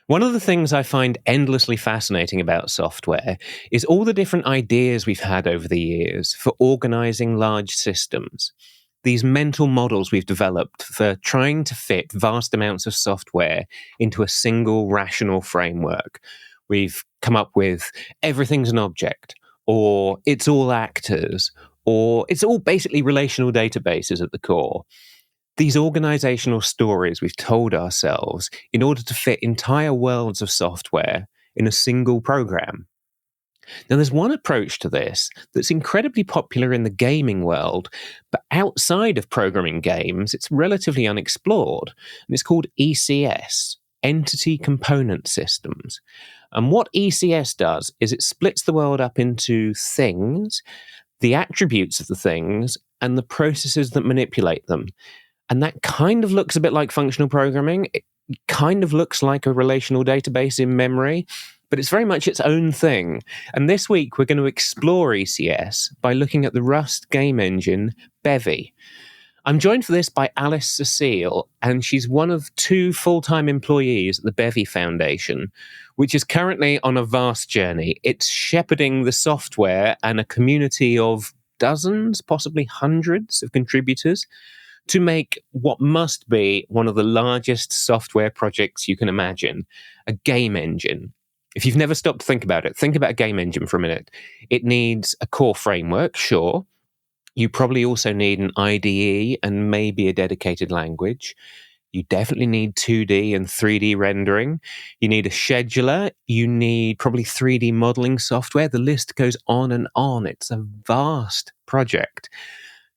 One of the things I find endlessly fascinating about software is all the different ideas we've had over the years for organizing large systems. These mental models we've developed for trying to fit vast amounts of software into a single rational framework. We've come up with everything's an object, or it's all actors, or it's all basically relational databases at the core. These organizational stories we've told ourselves in order to fit entire worlds of software in a single program. Now, there's one approach to this that's incredibly popular in the gaming world, but outside of programming games, it's relatively unexplored, and it's called ECS, Entity Component Systems. And what ECS does is it splits the world up into things, the attributes of the things, and the processes that manipulate them. And that kind of looks a bit like functional programming. It kind of looks like a relational database in memory, but it's very much its own thing. And this week, we're going to explore ECS by looking at the Rust game engine, Bevy. I'm joined for this by Alice Cecile, and she's one of 2 full-time employees at the Bevy Foundation, which is currently on a vast journey. It's shepherding the software and a community of dozens, possibly hundreds of contributors to make what must be one of the largest software projects you can imagine, a game engine. If you've never stopped to think about it, think about a game engine for a minute. It needs a core framework, sure. You probably also need an IDE and maybe a dedicated language. You definitely need 2D and 3D rendering. You need a scheduler. You need probably 3D modeling software. The list goes on and on. It's a vast project.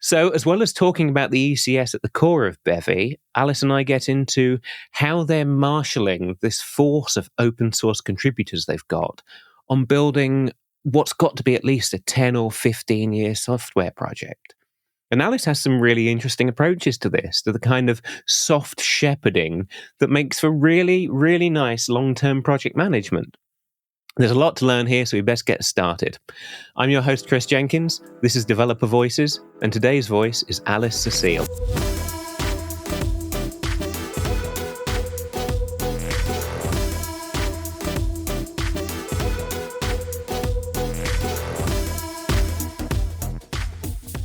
So, as well as talking about the ECS at the core of Bevy, Alice and I get into how they're marshalling this force of open source contributors they've got on building what's got to be at least a 10 or 15 year software project. And Alice has some really interesting approaches to this, to the kind of soft shepherding that makes for really, really nice long-term project management. There's a lot to learn here, so we best get started. I'm your host, Chris Jenkins. This is Developer Voices, and today's voice is Alice Cecile.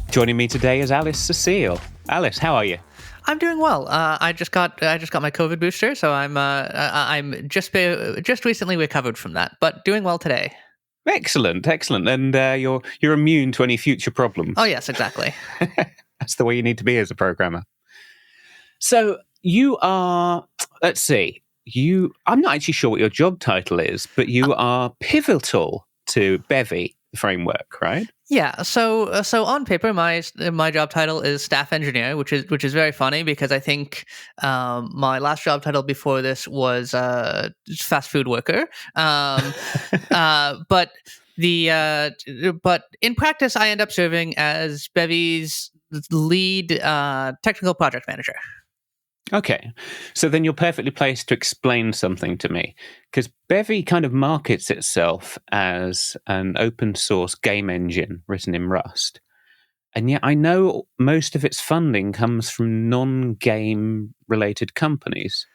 Joining me today is Alice Cecile. Alice, how are you? I'm doing well. I just got my COVID booster, so I'm just recently recovered from that, but doing well today. Excellent. And you're immune to any future problems. Oh yes, exactly. That's the way you need to be as a programmer. So you are. Let's see. I'm not actually sure what your job title is, but you are pivotal to Bevy framework, right? Yeah, so on paper, my job title is staff engineer, which is very funny because I think my last job title before this was fast food worker. But in practice, I end up serving as Bevy's lead technical project manager. Okay, so then you're perfectly placed to explain something to me, because Bevy kind of markets itself as an open source game engine written in Rust. And yet I know most of its funding comes from non-game related companies.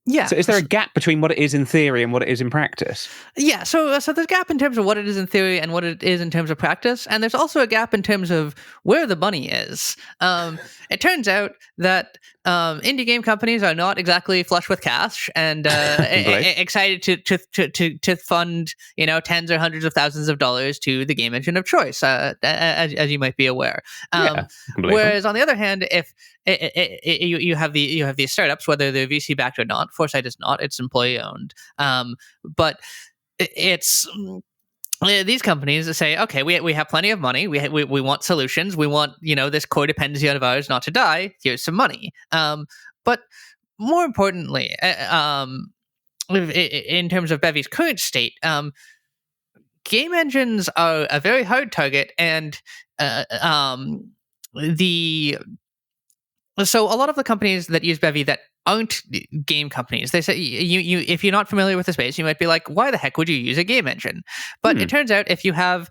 Yeah. So is there a gap between what it is in theory and what it is in practice? Yeah. So there's a gap in terms of what it is in theory and what it is in terms of practice. And there's also a gap in terms of where the money is. It turns out that indie game companies are not exactly flush with cash and excited to fund tens or hundreds of thousands of dollars to the game engine of choice, as you might be aware. Whereas on the other hand, if you have these startups, whether they're VC backed or not, Foresight is not; it's employee owned. But it's these companies say, okay, we have plenty of money. We want solutions. We want this core dependency of ours not to die. Here's some money. But more importantly, in terms of Bevy's current state, game engines are a very hard target, and so a lot of the companies that use Bevy that aren't game companies, they say you if you're not familiar with the space, you might be like, why the heck would you use a game engine? But it turns out if you have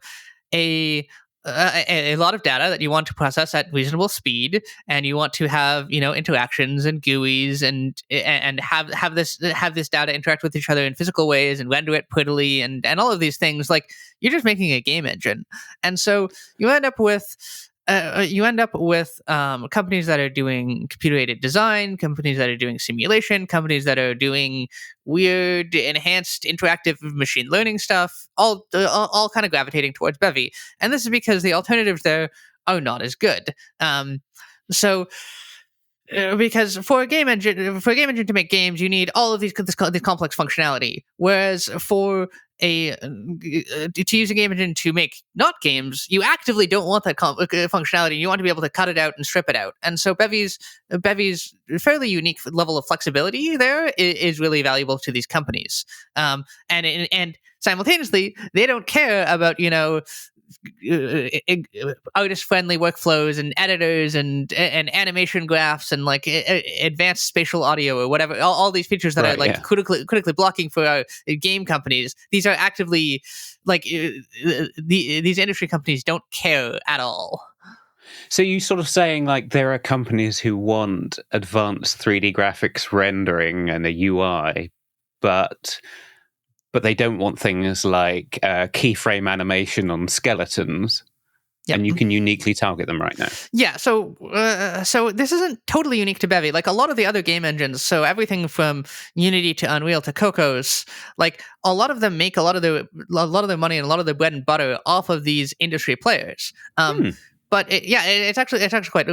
a a lot of data that you want to process at reasonable speed, and you want to have interactions and GUIs and have this data interact with each other in physical ways and render it prettily and all of these things. Like, you're just making a game engine, and so you end up with companies that are doing computer-aided design, companies that are doing simulation, companies that are doing weird, enhanced, interactive machine learning stuff, all kind of gravitating towards Bevy. And this is because the alternatives there are not as good. So because for a game engine to make games, you need all of this complex functionality. Whereas for to use a game engine to make not games, you actively don't want that functionality. You want to be able to cut it out and strip it out. And so Bevy's fairly unique level of flexibility there is really valuable to these companies. And simultaneously, they don't care about artist-friendly workflows and editors and animation graphs and like advanced spatial audio or whatever. All these features that are like critically blocking for game companies. These are actively like these industry companies don't care at all. So you sort of saying like there are companies who want advanced 3D graphics rendering and a UI, but they don't want things like keyframe animation on skeletons. Yep. And you can uniquely target them right now. Yeah, so this isn't totally unique to Bevy. Like a lot of the other game engines, so everything from Unity to Unreal to Cocos, like a lot of them make a lot of their money and a lot of their bread and butter off of these industry players. But it's actually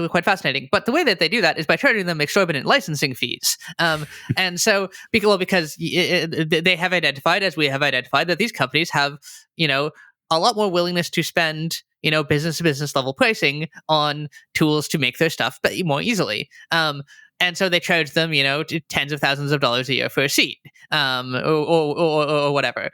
quite fascinating. But the way that they do that is by charging them exorbitant licensing fees. And so because they have identified, as we have identified, that these companies have a lot more willingness to spend business to business level pricing on tools to make their stuff more easily. And so they charge them, tens of thousands of dollars a year for a seat, or whatever.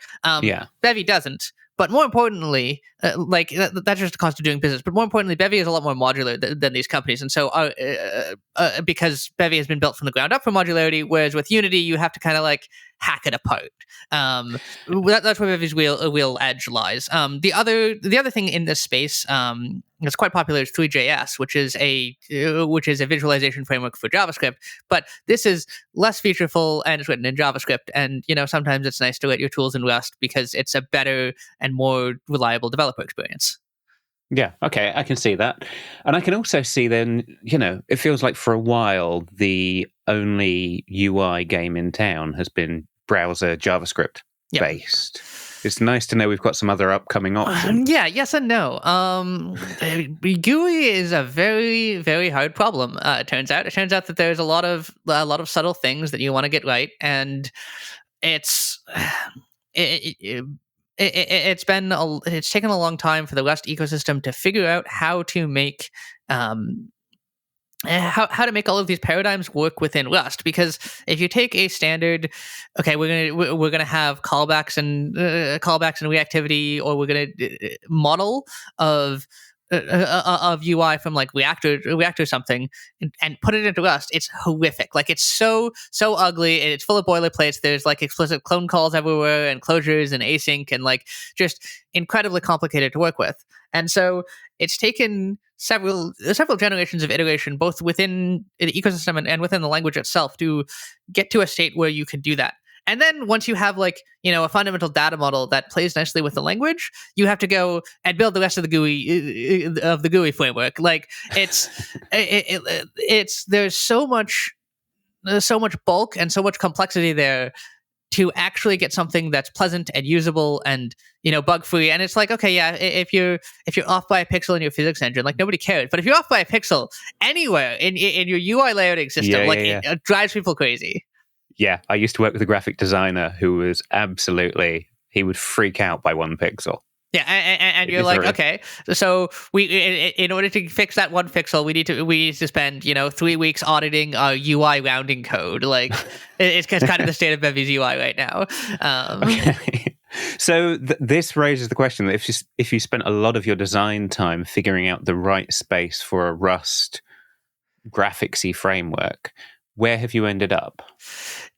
Bevy doesn't. But more importantly, that's just the cost of doing business. But more importantly, Bevy is a lot more modular than these companies. And so because Bevy has been built from the ground up for modularity, whereas with Unity, you have to kind of like hack it apart. That's where Bevy's real edge lies. The other thing in this space that's quite popular is Three.js, which is a visualization framework for JavaScript. But this is less featureful and it's written in JavaScript. And sometimes it's nice to write your tools in Rust because it's a better and more reliable developer experience. Yeah, okay, I can see that. And I can also see then, it feels like for a while, the only UI game in town has been browser JavaScript based. It's nice to know we've got some other upcoming options. Yes and no. GUI is a very, very hard problem. It turns out that there's a lot of subtle things that you want to get right, and it's taken a long time for the Rust ecosystem to figure out how to make how to make all of these paradigms work within Rust. Because if you take a standard, okay, we're gonna have callbacks and reactivity, or we're gonna model of UI from like React or something, and put it into Rust, it's horrific. Like it's so ugly, and it's full of boilerplates. There's like explicit clone calls everywhere, and closures and async, and like just incredibly complicated to work with. And so it's taken several generations of iteration, both within the ecosystem and within the language itself, to get to a state where you can do that. And then once you have like, a fundamental data model that plays nicely with the language, you have to go and build the rest of the GUI framework. Like there's so much bulk and so much complexity there to actually get something that's pleasant and usable and bug free. And it's like, okay, yeah, if you're off by a pixel in your physics engine, like nobody cares. But if you're off by a pixel anywhere in your UI layouting system, it drives people crazy. Yeah, I used to work with a graphic designer who was he would freak out by 1 pixel. Yeah, and you're like, okay, so in order to fix that 1 pixel, we need to spend 3 weeks auditing our UI rounding code. Like it's kind of the state of Bevy's UI right now. Okay. So this raises the question that if you spent a lot of your design time figuring out the right space for a Rust graphicsy framework, where have you ended up?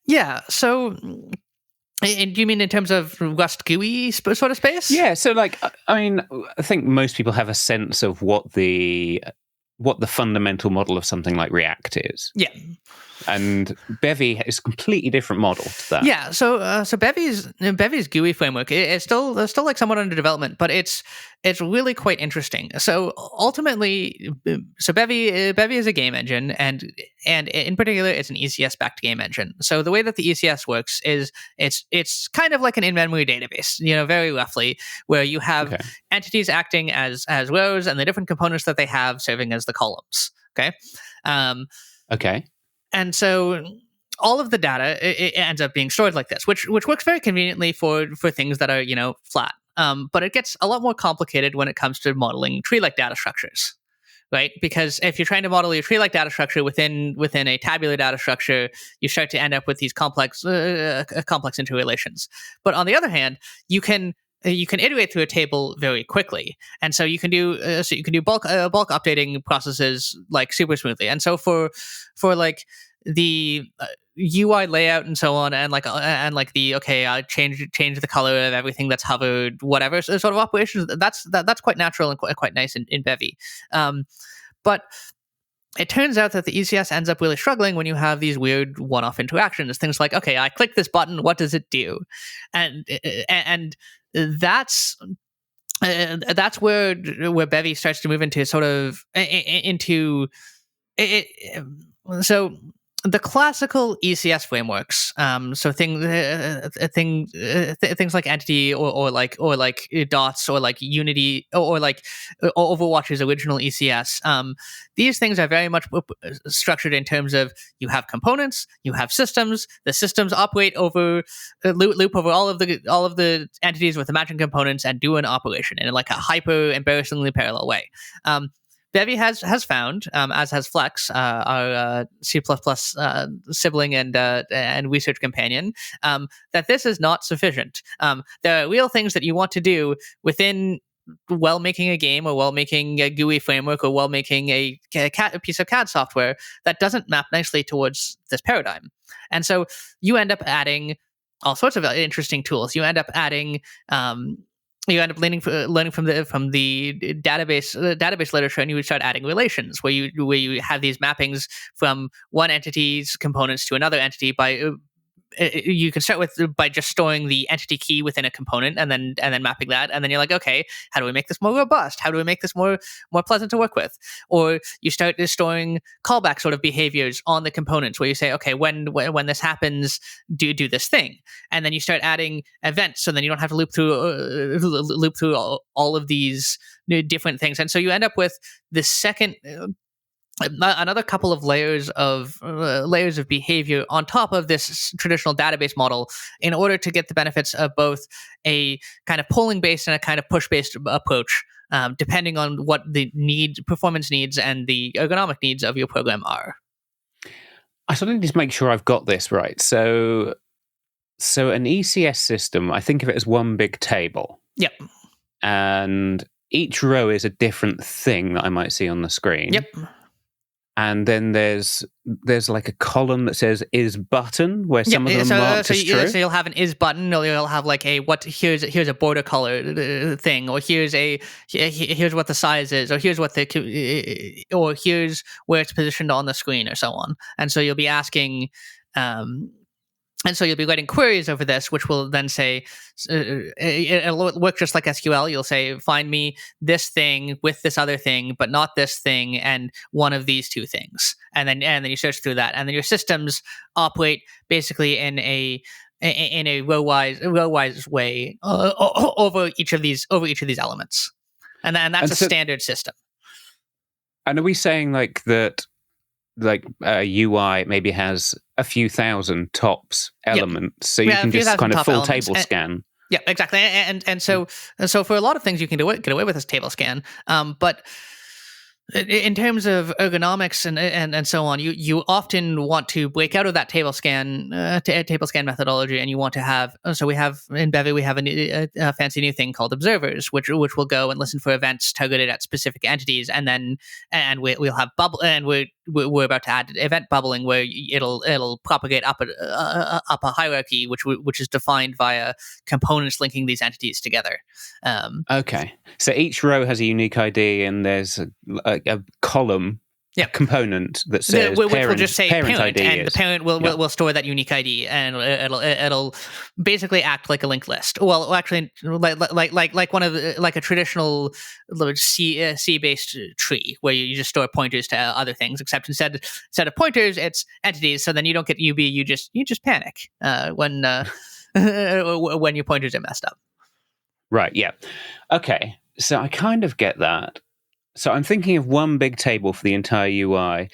Yeah, so And do you mean in terms of Rust GUI sort of space? Yeah. So, like, I mean, I think most people have a sense of what the fundamental model of something like React is. Yeah. And Bevy is a completely different model to that. Yeah, so Bevy's GUI framework is still like somewhat under development, but it's really quite interesting. So ultimately, so Bevy is a game engine, and in particular, it's an ECS backed game engine. So the way that the ECS works is it's kind of like an in-memory database, very roughly, where you have entities acting as rows, and the different components that they have serving as the columns. Okay. Okay. And so all of the data it ends up being stored like this, which works very conveniently for things that are flat. But it gets a lot more complicated when it comes to modeling tree-like data structures, right? Because if you're trying to model your tree-like data structure within a tabular data structure, you start to end up with these complex interrelations. But on the other hand, you can iterate through a table very quickly, and so you can do bulk updating processes like super smoothly. And so for like the UI layout and so on, and like the change the color of everything that's hovered, whatever sort of operations, that's quite natural and quite nice in Bevy. But it turns out that the ECS ends up really struggling when you have these weird one-off interactions. Things like, okay, I click this button, what does it do? And that's where Bevy starts to move into sort of into it. So the classical ECS frameworks, so things like Entity or like Dots or like Unity or like Overwatch's original ECS. These things are very much structured in terms of you have components, you have systems. The systems operate over loop over all of the entities with the matching components and do an operation in like a hyper embarrassingly parallel way. Bevy has found, as has Flex, our C++ sibling and research companion, that this is not sufficient. There are real things that you want to do within while making a game or while making a GUI framework or while making a piece of CAD software that doesn't map nicely towards this paradigm. And so you end up adding all sorts of interesting tools. You end up adding you end up learning from the database literature, and you would start adding relations where you have these mappings from one entity's components to another entity by. You can start by just storing the entity key within a component and then mapping that, and then you're like, okay, how do we make this more robust? How do we make this more pleasant to work with? Or you start storing callback sort of behaviors on the components where you say, okay, when this happens, do this thing, and then you start adding events, so then you don't have to loop through all of these different things, and so you end up with this second. Another couple of layers of behavior on top of this traditional database model in order to get the benefits of both a kind of polling based and a kind of push based approach, depending on what the performance needs and the ergonomic needs of your program are. I sort of need to make sure I've got this right. So an ECS system, I think of it as one big table. Yep. And each row is a different thing that I might see on the screen. Yep. And then there's like a column that says "is button" where some of them are marked as true. So you'll have an "is button," or you'll have like here's a border color thing, or here's what the size is, or here's where it's positioned on the screen, or so on. And so you'll be asking. And so you'll be writing queries over this, which will then say, it'll work just like SQL. You'll say, find me this thing with this other thing, but not this thing, and one of these two things. And then you search through that. And then your systems operate basically in a row-wise way over each of these elements. And that's a standard system. And are we saying like that? Like UI maybe has a few thousand tops elements, so you can just kind of full table scan. Yeah, exactly. And so for a lot of things you can get away with this table scan, but in terms of ergonomics and so on, you often want to break out of that table scan methodology, and you want to have. So we have in Bevy we have a fancy new thing called observers, which will go and listen for events targeted at specific entities, and we'll have bubble, and we're about to add event bubbling, where it'll propagate up a hierarchy, which is defined via components linking these entities together. Okay, so each row has a unique ID, and there's a column. Yeah, component that says which will just say parent ID and the parent will store that unique ID, and it'll basically act like a linked list. Well, actually, like one of the, like a traditional C based tree where you just store pointers to other things, except instead of pointers, it's entities. So then you don't get UB, you just panic when when your pointers are messed up. Right. Yeah. Okay. So I kind of get that. So I'm thinking of one big table for the entire UI,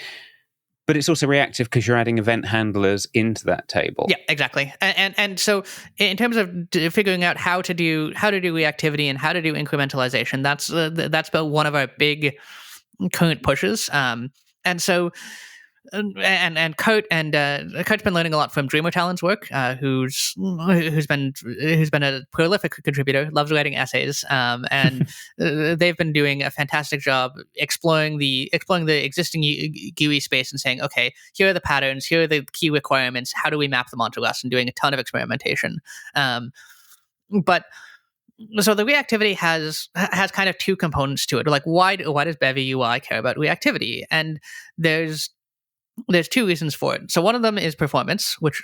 but it's also reactive because you're adding event handlers into that table. Yeah, exactly. And so in terms of figuring out how to do reactivity and how to do incrementalization, that's about one of our big current pushes. And so. And Kurt Kurt's been learning a lot from Dreamer Talon's work, who's been a prolific contributor, loves writing essays, and they've been doing a fantastic job exploring the existing GUI space and saying, okay, here are the patterns, here are the key requirements, how do we map them onto us, and doing a ton of experimentation. But so the reactivity has kind of two components to it. Like, why does Bevy UI care about reactivity? And there's two reasons for it. So one of them is performance, which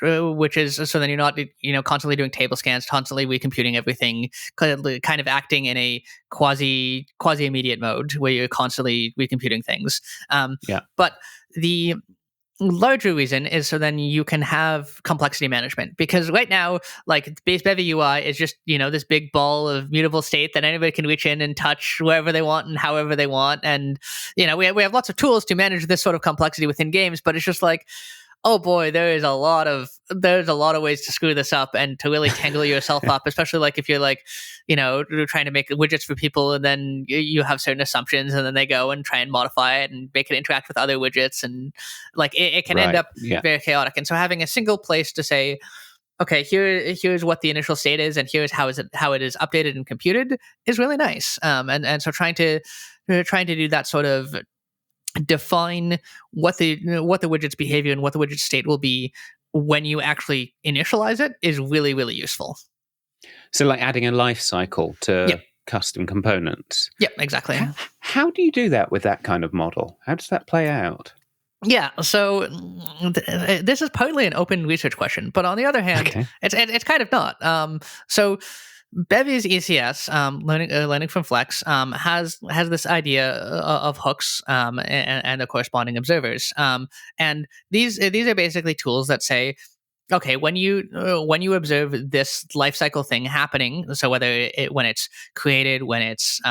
is so then you're not constantly doing table scans, constantly recomputing everything, kind of acting in a quasi immediate mode where you're constantly recomputing things. But the larger reason is so then you can have complexity management, because right now, like, base Bevy UI is just this big ball of mutable state that anybody can reach in and touch wherever they want and however they want, and we have lots of tools to manage this sort of complexity within games, but it's just like, oh boy, there's a lot of ways to screw this up and to really tangle yourself up, especially like if you're like, trying to make widgets for people, and then you have certain assumptions, and then they go and try and modify it and make it interact with other widgets, and like it can end up very chaotic. And so having a single place to say, okay, here's what the initial state is, and here's how it is updated and computed is really nice. And so trying to do that sort of define what the widget's behavior and what the widget state will be when you actually initialize it is really, really useful. So like adding a life cycle to custom components. Yeah, exactly. How do you do that with that kind of model? How does that play out? Yeah, so this is partly an open research question, but on the other hand, it's kind of not. So Bevy's ECS, learning from Flex, has this idea of hooks and the corresponding observers, and these are basically tools that say, okay, when you observe this life cycle thing happening, so whether when it's created, when it's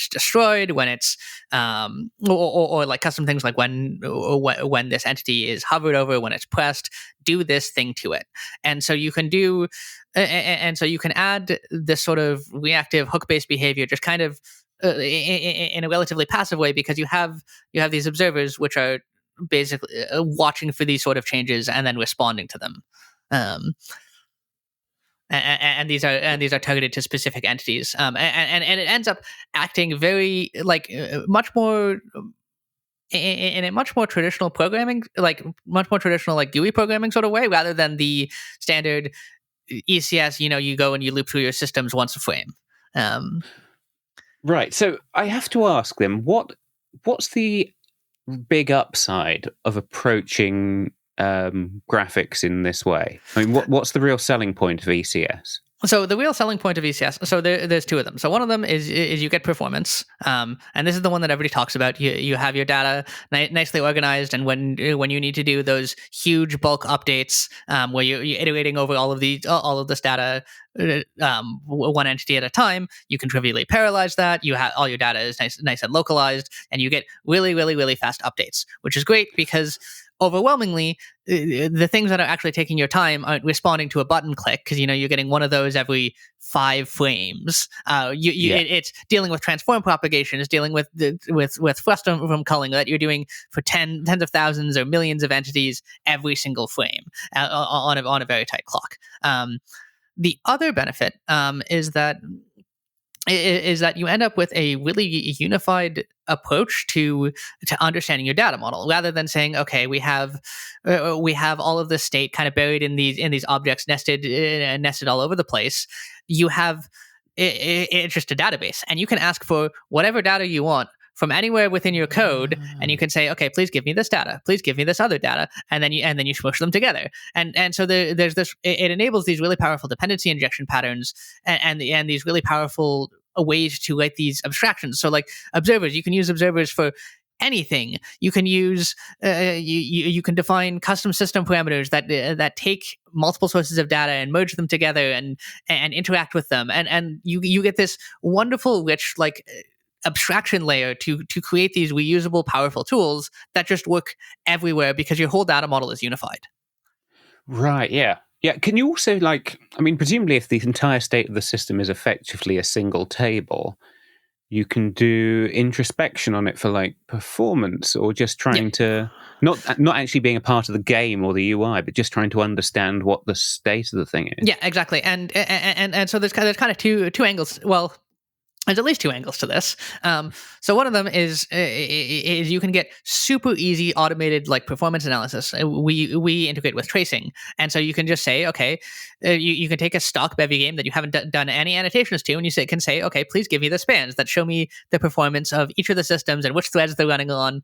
destroyed, when it's or like custom things like when this entity is hovered over, when it's pressed, do this thing to it. And so you can do and so you can add this sort of reactive hook-based behavior just kind of in a relatively passive way, because you have these observers which are basically watching for these sort of changes and then responding to them. And these are targeted to specific entities, and it ends up acting very much more in a much more traditional programming, much more traditional GUI programming sort of way, rather than the standard ECS. You go and you loop through your systems once a frame. Right. So I have to ask them, what's the big upside of approaching graphics in this way? I mean, what's the real selling point of ECS? So the real selling point of ECS, so there's two of them. So one of them is you get performance, and this is the one that everybody talks about. You have your data nicely organized, and when you need to do those huge bulk updates, where you're iterating over all of this data, one entity at a time, you can trivially parallelize that. You have all your data is nice and localized, and you get really, really, really fast updates, which is great because overwhelmingly, the things that are actually taking your time aren't responding to a button click, because you're getting one of those every 5 frames. It's dealing with transform propagation, it's dealing with frustum from culling that you're doing for tens of thousands or millions of entities every single frame on a very tight clock. The other benefit is that is that you end up with a really unified approach to understanding your data model, rather than saying, okay, we have all of this state kind of buried in these objects nested all over the place. You have it's just a database, and you can ask for whatever data you want from anywhere within your code, and you can say, okay, please give me this data, please give me this other data, and then you smush them together. And so there's this. It enables these really powerful dependency injection patterns, and these really powerful ways to write these abstractions. So like observers, you can use observers for anything. You can use you can define custom system parameters that take multiple sources of data and merge them together and interact with them, and you get this wonderful rich like abstraction layer to create these reusable, powerful tools that just work everywhere because your whole data model is unified. Right, yeah. Yeah, can you also, presumably if the entire state of the system is effectively a single table, you can do introspection on it for, like, performance, or just trying to, not actually being a part of the game or the UI, but just trying to understand what the state of the thing is. Yeah, exactly. And so there's kind of two angles. Well, there's at least two angles to this. So one of them is you can get super easy automated like performance analysis. We integrate with tracing, and so you can just say, okay, you can take a stock Bevy game that you haven't done any annotations to, and you can say, okay, please give me the spans that show me the performance of each of the systems and which threads they're running on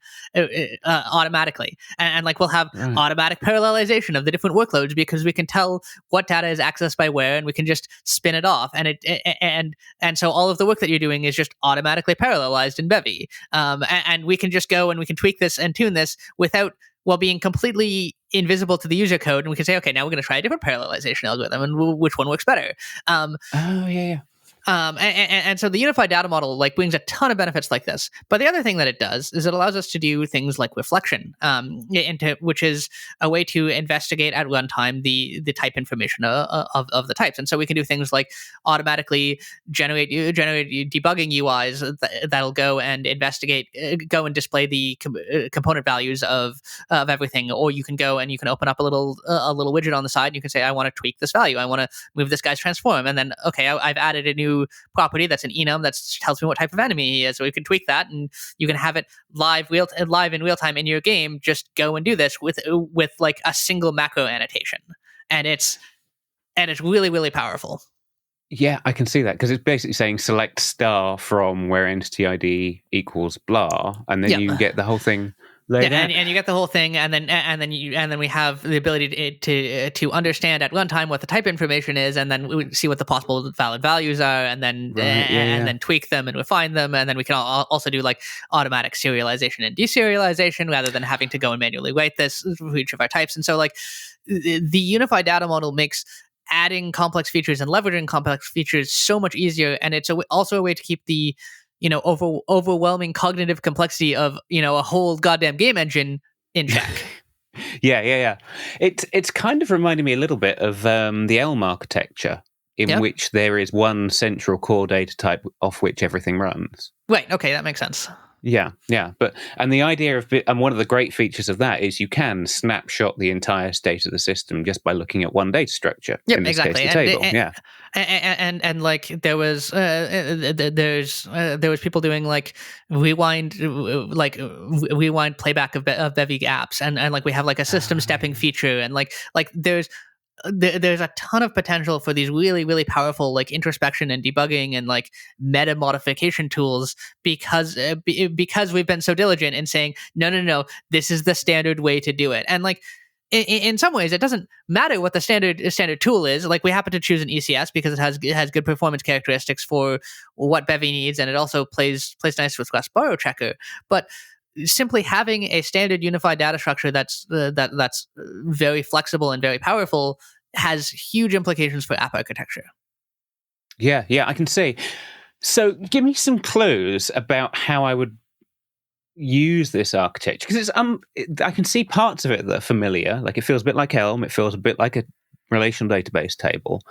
automatically, and like we'll have automatic parallelization of the different workloads because we can tell what data is accessed by where, and we can just spin it off, and so all of the work that you're doing is just automatically parallelized in Bevy. And we can just go and we can tweak this and tune this without being completely invisible to the user code. And we can say, okay, now we're going to try a different parallelization algorithm and which one works better. And so the unified data model like brings a ton of benefits like this. But the other thing that it does is it allows us to do things like reflection, which is a way to investigate at runtime the type information of the types. And so we can do things like automatically generate debugging UIs that'll go and investigate, go and display the component values of everything. Or you can go and you can open up a little widget on the side, and you can say, I want to tweak this value, I want to move this guy's transform, and then okay, I've added a new property that's an enum that tells me what type of enemy he is. So you can tweak that, and you can have it live in real time in your game. Just go and do this with like a single macro annotation, and it's really, really powerful. Yeah, I can see that, because it's basically saying select star from where entity ID equals blah, and then you get the whole thing. And you get the whole thing, and then we have the ability to understand at runtime what the type information is, and then we see what the possible valid values are, and then then tweak them and refine them, and then we can also do like automatic serialization and deserialization rather than having to go and manually write this for each of our types. And so like the unified data model makes adding complex features and leveraging complex features so much easier, and it's also a way to keep the overwhelming cognitive complexity of a whole goddamn game engine in check. Yeah. It's kind of reminding me a little bit of the Elm architecture, in which there is one central core data type off which everything runs. Right. Okay, that makes sense. Yeah. And the idea of and one of the great features of that is you can snapshot the entire state of the system just by looking at one data structure. Yep, in this exactly. case, the table. And like there was people doing like rewind playback of Bevy apps, and like we have like a system stepping feature, and like there's a ton of potential for these really, really powerful like introspection and debugging and like meta modification tools because we've been so diligent in saying no, this is the standard way to do it. And like in some ways, it doesn't matter what the standard tool is. Like we happen to choose an ECS because it has good performance characteristics for what Bevy needs, and it also plays nice with Request Borrow Checker. But simply having a standard unified data structure that's very flexible and very powerful has huge implications for app architecture. Yeah, I can see. So give me some clues about how I would use this architecture, because it's I can see parts of it that are familiar. Like it feels a bit like Elm, it feels a bit like a relational database table.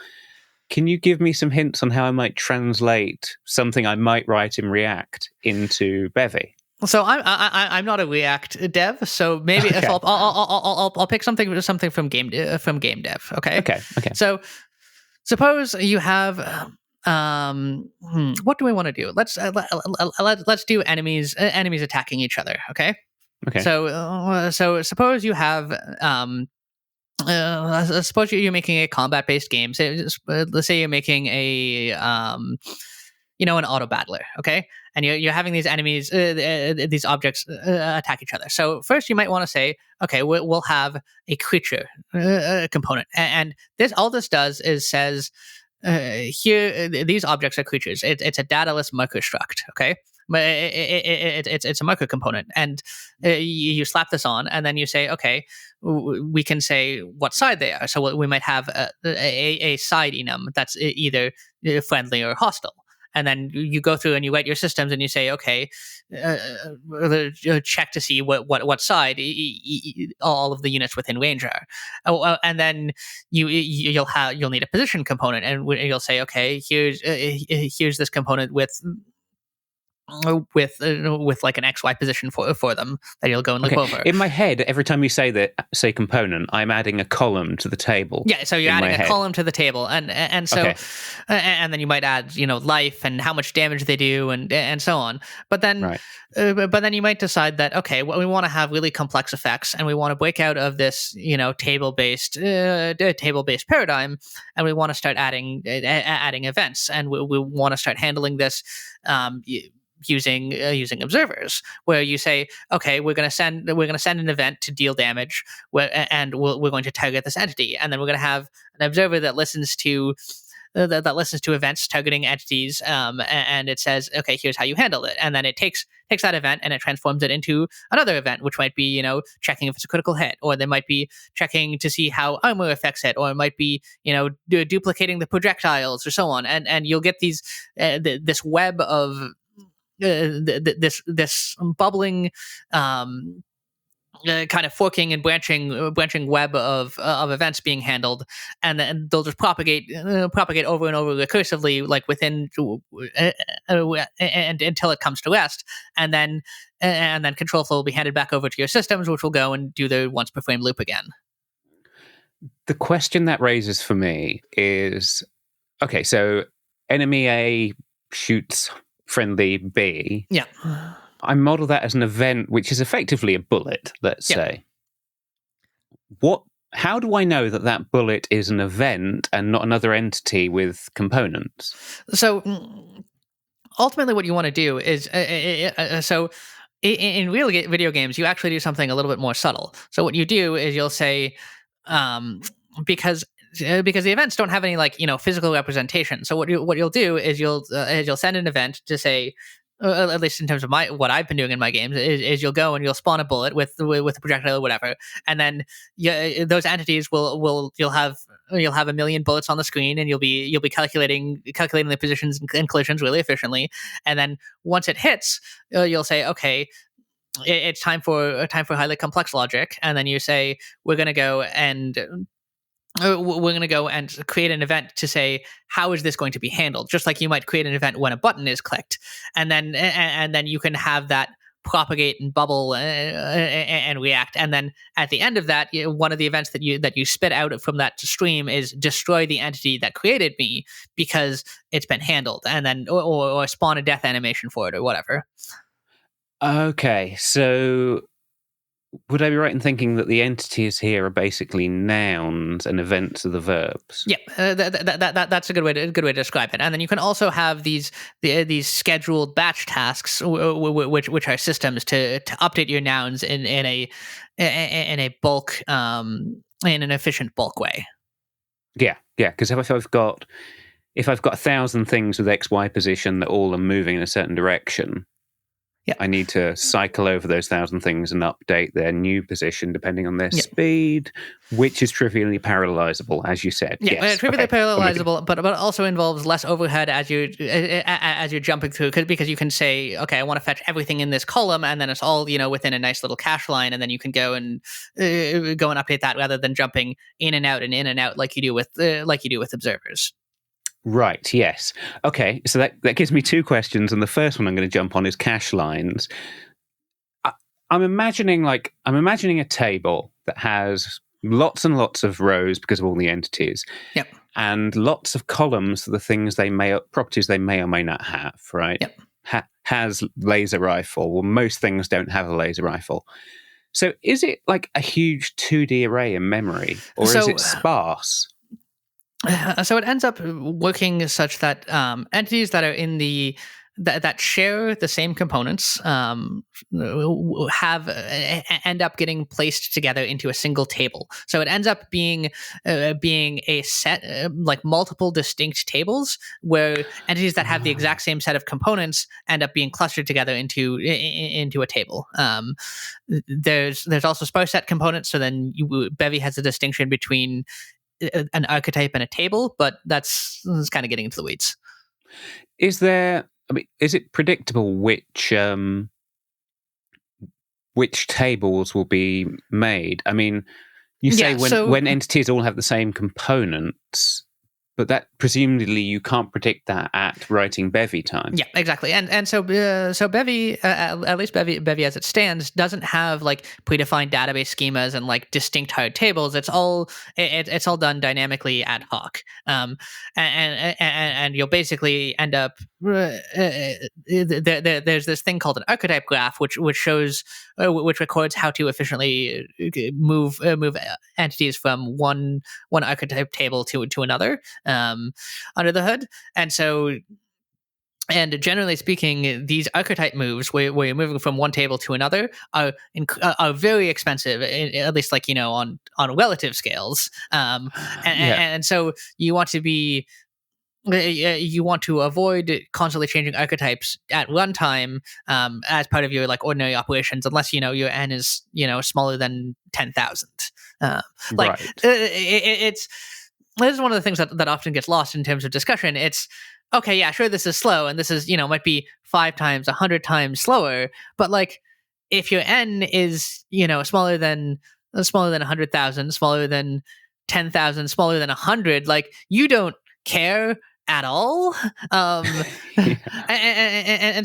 Can you give me some hints on how I might translate something I might write in React into Bevy? So I'm not a React dev, so maybe okay. I'll pick something from game dev. Okay. Okay. So suppose you have what do we want to do? Let's do enemies attacking each other. Okay. Okay. So suppose you have suppose you're making a combat-based game. Let's say you're making a an auto battler, okay? And you're having these enemies, these objects attack each other. So first, you might want to say, okay, we'll have a creature component, and all this does is says here these objects are creatures. It's a dataless marker struct, okay? But it's a marker component, and you slap this on, and then you say, okay, we can say what side they are. So we might have a side enum that's either friendly or hostile. And then you go through and you write your systems and you say, okay, check to see what side all of the units within range are. And then you'll need a position component, and you'll say, okay, here's this component with like an XY position for them that you'll go and look over. In my head, every time you say component, I'm adding a column to the table. Yeah, so you're adding a column to the table, and so and then you might add life and how much damage they do and so on. But then but then you might decide that we want to have really complex effects, and we want to break out of this table based paradigm, and we want to start adding events, and we want to start handling this using observers, where you say, okay, we're going to send an event to deal damage, and we're going to target this entity, and then we're going to have an observer that listens to events targeting entities, and it says, okay, here's how you handle it, and then it takes that event and it transforms it into another event, which might be checking if it's a critical hit, or they might be checking to see how armor affects it, or it might be duplicating the projectiles, or so on, and you'll get these this web of this bubbling kind of forking and branching web of events being handled, and then they'll just propagate over and over recursively, like within and until it comes to rest, and then control flow will be handed back over to your systems, which will go and do the once per frame loop again. The question that raises for me is, okay, so enemy A shoots friendly B. Yeah. I model that as an event, which is effectively a bullet, let's say. How do I know that bullet is an event and not another entity with components? So ultimately what you want to do is, in real video games, you actually do something a little bit more subtle. So what you do is you'll say, because the events don't have any physical representation. So what you'll do is you'll send an event to say, at least in terms of what I've been doing in my games, is you'll go and you'll spawn a bullet with a projectile or whatever, and then those entities you'll have a million bullets on the screen, and you'll be calculating the positions and collisions really efficiently, and then once it hits, you'll say, okay, it's time for highly complex logic, and then you say we're going to go and create an event to say, how is this going to be handled? Just like you might create an event when a button is clicked, and then you can have that propagate and bubble and react. And then at the end of that, one of the events that you spit out from that stream is destroy the entity that created me because it's been handled, and then or spawn a death animation for it or whatever. Okay, so would I be right in thinking that the entities here are basically nouns and events are the verbs? Yeah, that's a good way to describe it. And then you can also have these scheduled batch tasks, which are systems to update your nouns in a bulk in an efficient bulk way. Yeah. Because if I've got 1,000 things with XY position that all are moving in a certain direction. Yeah. I need to cycle over those 1,000 things and update their new position depending on their speed, which is trivially parallelizable, as you said. Yeah, yes. Trivially parallelizable, but it also involves less overhead as you're jumping through, because you can say, okay, I want to fetch everything in this column, and then it's all within a nice little cache line, and then you can go and update that rather than jumping in and out like you do with observers. Right, yes. Okay, so that gives me two questions, and the first one I'm going to jump on is cache lines. I'm imagining a table that has lots and lots of rows because of all the entities. Yep. and lots of columns for the things properties they may or may not have, right? Yep. Has laser rifle. Well, most things don't have a laser rifle. So is it like a huge 2D array in memory, or is it sparse? So it ends up working such that entities that are in that share the same components end up getting placed together into a single table. So it ends up being a set like multiple distinct tables where entities that have the exact same set of components end up being clustered together into a table. There's also sparse set components. So then Bevy has a distinction between an archetype and a table, but that's kind of getting into the weeds. Is it predictable which tables will be made? I mean, you say when entities all have the same components, but that presumably you can't predict that at writing Bevy time. Yeah, exactly. And so Bevy, at least Bevy as it stands, doesn't have like predefined database schemas and like distinct hard tables. It's all done dynamically ad hoc. And you'll basically end up there's this thing called an archetype graph, which records how to efficiently move entities from one archetype table to another under the hood. And generally speaking, these archetype moves, where you're moving from one table to another, are very expensive, at least like on relative scales. And so you want to avoid constantly changing archetypes at runtime as part of your like ordinary operations, unless your n is smaller than 10,000. Right. This is one of the things that often gets lost in terms of discussion. It's okay, yeah, sure, this is slow, and this is might be 5 times, 100 times slower, but like if your n is smaller than 100,000, smaller than 10,000, smaller than 100, like you don't care at all. And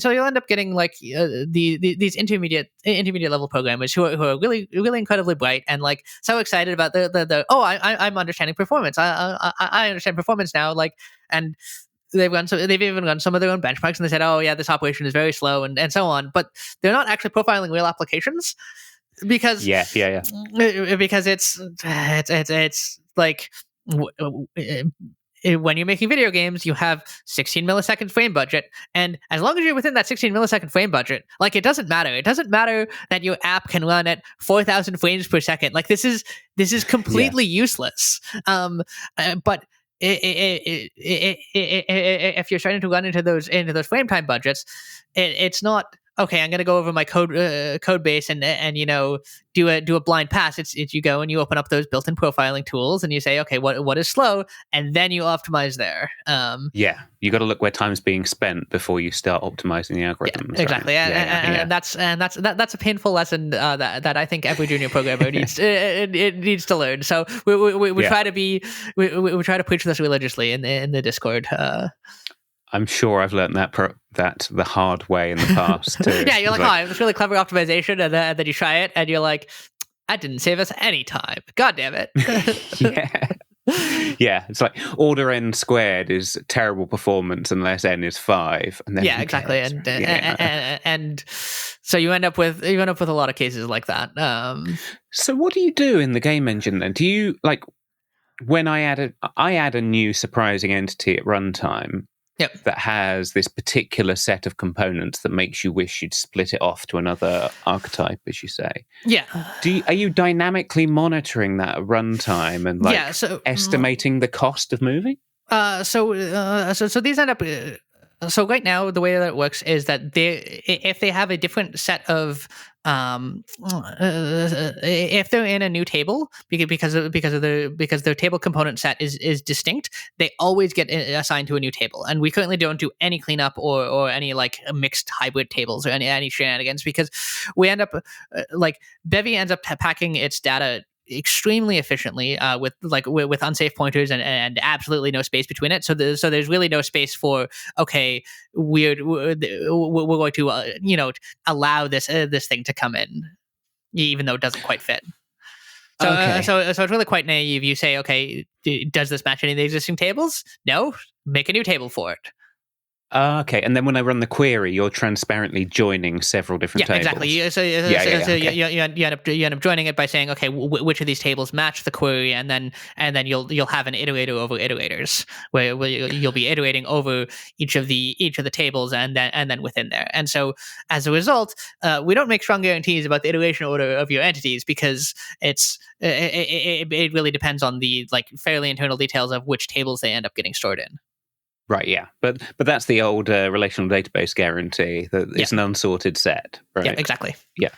so you'll end up getting like these intermediate level programmers who are really, really incredibly bright and like so excited about the I'm understanding performance. I understand performance now. Like, and they've even run some of their own benchmarks, and they said, oh yeah, this operation is very slow and so on. But they're not actually profiling real applications because because it's like. When you're making video games, you have 16 millisecond frame budget, and as long as you're within that 16 millisecond frame budget, like it doesn't matter. It doesn't matter that your app can run at 4,000 frames per second. Like this is completely useless. But if you're starting to run into those frame time budgets, it's not. Okay, I'm going to go over my code base and do a blind pass. It's you go and you open up those built-in profiling tools and you say, okay, what is slow, and then you optimize there. You got to look where time's being spent before you start optimizing the algorithms. Yeah, exactly, right? And that's a painful lesson that I think every junior programmer needs to learn. So we try to preach this religiously in the Discord. I'm sure I've learned that the hard way in the past too. Yeah, you're like, it's really clever optimization, and then you try it, and you're like, that didn't save us any time. God damn it. Yeah, it's like order n squared is terrible performance unless n is 5. And then exactly, and so you end up with a lot of cases like that. So what do you do in the game engine then? Do you like when I add a new surprising entity at runtime? Yep. That has this particular set of components that makes you wish you'd split it off to another archetype, as you say. Yeah. Are you dynamically monitoring that at runtime and estimating the cost of moving? So these end up. So right now, the way that it works is that if they have a different set of if they're in a new table because their table component set is distinct, they always get assigned to a new table. And we currently don't do any cleanup or any like mixed hybrid tables or any shenanigans, because we end up like Bevy ends up packing its data extremely efficiently with unsafe pointers and absolutely no space between it. So there's really no space for we're going to allow this thing to come in, even though it doesn't quite fit. So, Okay. so it's really quite naive. You say, okay, does this match any of the existing tables? No, make a new table for it. Okay, and then when I run the query, you're transparently joining several different tables. Exactly. So you end up joining it by saying, okay, which of these tables match the query, and then you'll have an iterator over iterators where you'll be iterating over each of the tables and then within there. And so as a result, we don't make strong guarantees about the iteration order of your entities because it really depends on the fairly internal details of which tables they end up getting stored in. Right, yeah, but that's the old relational database guarantee that it's an unsorted set, right? Yeah, exactly. Yeah.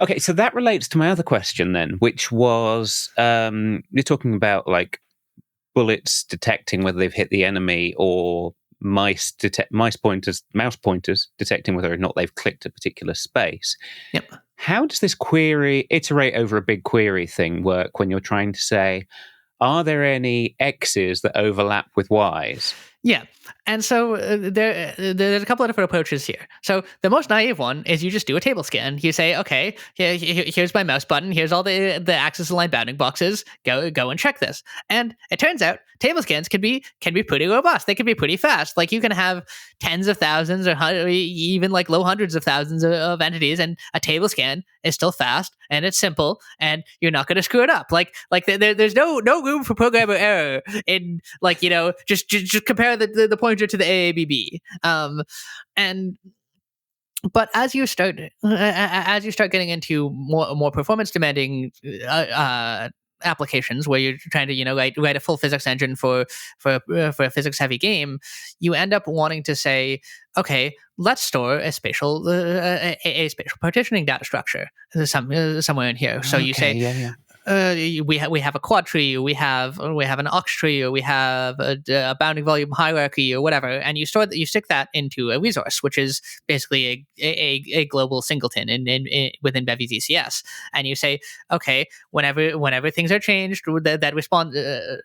Okay, so that relates to my other question then, which was you're talking about bullets detecting whether they've hit the enemy, or mouse pointers detecting whether or not they've clicked a particular space. Yep. How does this query iterate over a big query thing work when you're trying to say, are there any X's that overlap with Y's? Yeah. And so there's a couple of different approaches here. So the most naive one is you just do a table scan. You say, okay, here's my mouse button. Here's all the axis aligned bounding boxes. Go and check this. And it turns out table scans can be pretty robust. They can be pretty fast. You can have tens of thousands or even low hundreds of thousands of entities, and a table scan is still fast and it's simple, and you're not going to screw it up. There's no room for programmer error in just compare the pointer to the AABB. But as you start getting into more performance demanding applications where you're trying to write a full physics engine for a physics heavy game, you end up wanting to say, okay, let's store a spatial partitioning data structure somewhere in here. So you say, we have a quad tree, or we have an aux tree, or we have a bounding volume hierarchy, or whatever, and you stick that into a resource, which is basically a global singleton within Bevy's ECS, and you say, okay, whenever things are changed, that respond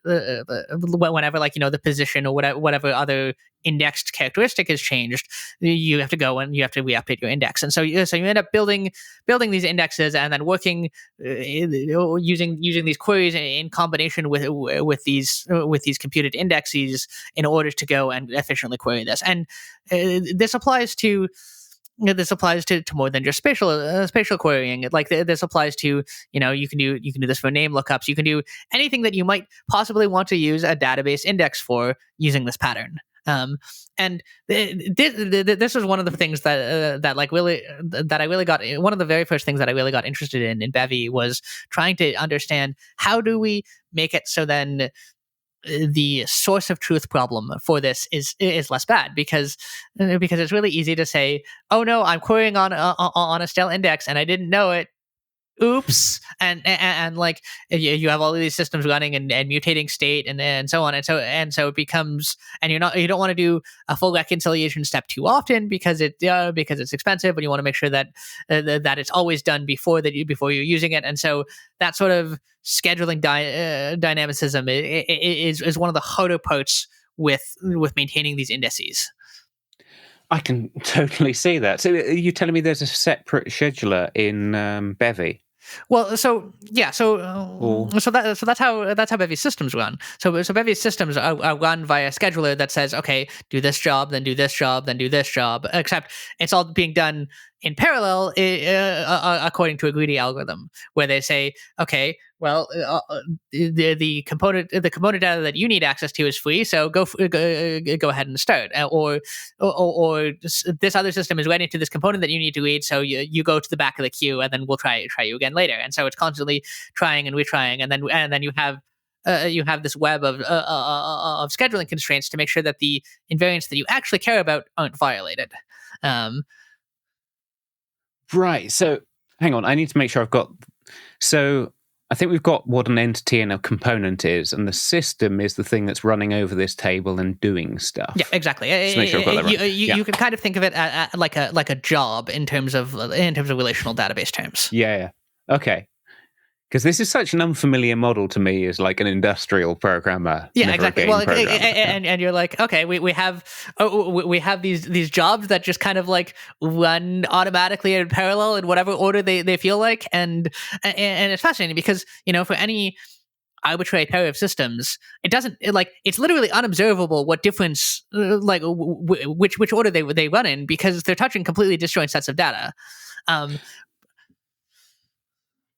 whenever the position or whatever other indexed characteristic is changed, you have to go and you have to re-update your index. And so you end up building these indexes and then working using these queries in combination with these computed indexes in order to go and efficiently query this. And this applies to more than just spatial querying. This applies to, you can do this for name lookups. You can do anything that you might possibly want to use a database index for using this pattern. And this was one of the things that I really got. One of the very first things that I really got interested in Bevy was trying to understand, how do we make it so then the source of truth problem for this is less bad, because it's really easy to say, oh no, I'm querying on a stale index and I didn't know it. Oops. And you have all of these systems running and mutating state and so on, and so it becomes, and you don't want to do a full reconciliation step too often because it's expensive, and you want to make sure that that it's always done before you're using it. And so that sort of scheduling dynamicism is one of the harder parts with maintaining these indices. I can totally see that. So you're telling me there's a separate scheduler in Bevy? Well, that's how Bevy's systems run. So Bevy's systems are run via a scheduler that says, okay, do this job, then do this job, then do this job. Except it's all being done in parallel according to a greedy algorithm, where they say, okay, well, the component data that you need access to is free, so go ahead and start. Or this other system is writing to this component that you need to read, so you go to the back of the queue, and then we'll try you again later. And so it's constantly trying and retrying, and then you have this web of scheduling constraints to make sure that the invariants that you actually care about aren't violated. Right. So hang on, I need to make sure I've got. So I think we've got what an entity and a component is, and the system is the thing that's running over this table and doing stuff. Yeah, exactly. Just make sure I've got that right. You can kind of think of it like a job in terms of relational database terms. Yeah. Okay. Because this is such an unfamiliar model to me as like an industrial programmer. Yeah, never exactly. A game Well, programmer. and you're like, okay, we have these jobs that just kind of like run automatically in parallel in whatever order they feel like, and it's fascinating because for any arbitrary pair of systems, it's literally unobservable what difference which order they run in, because they're touching completely disjoint sets of data.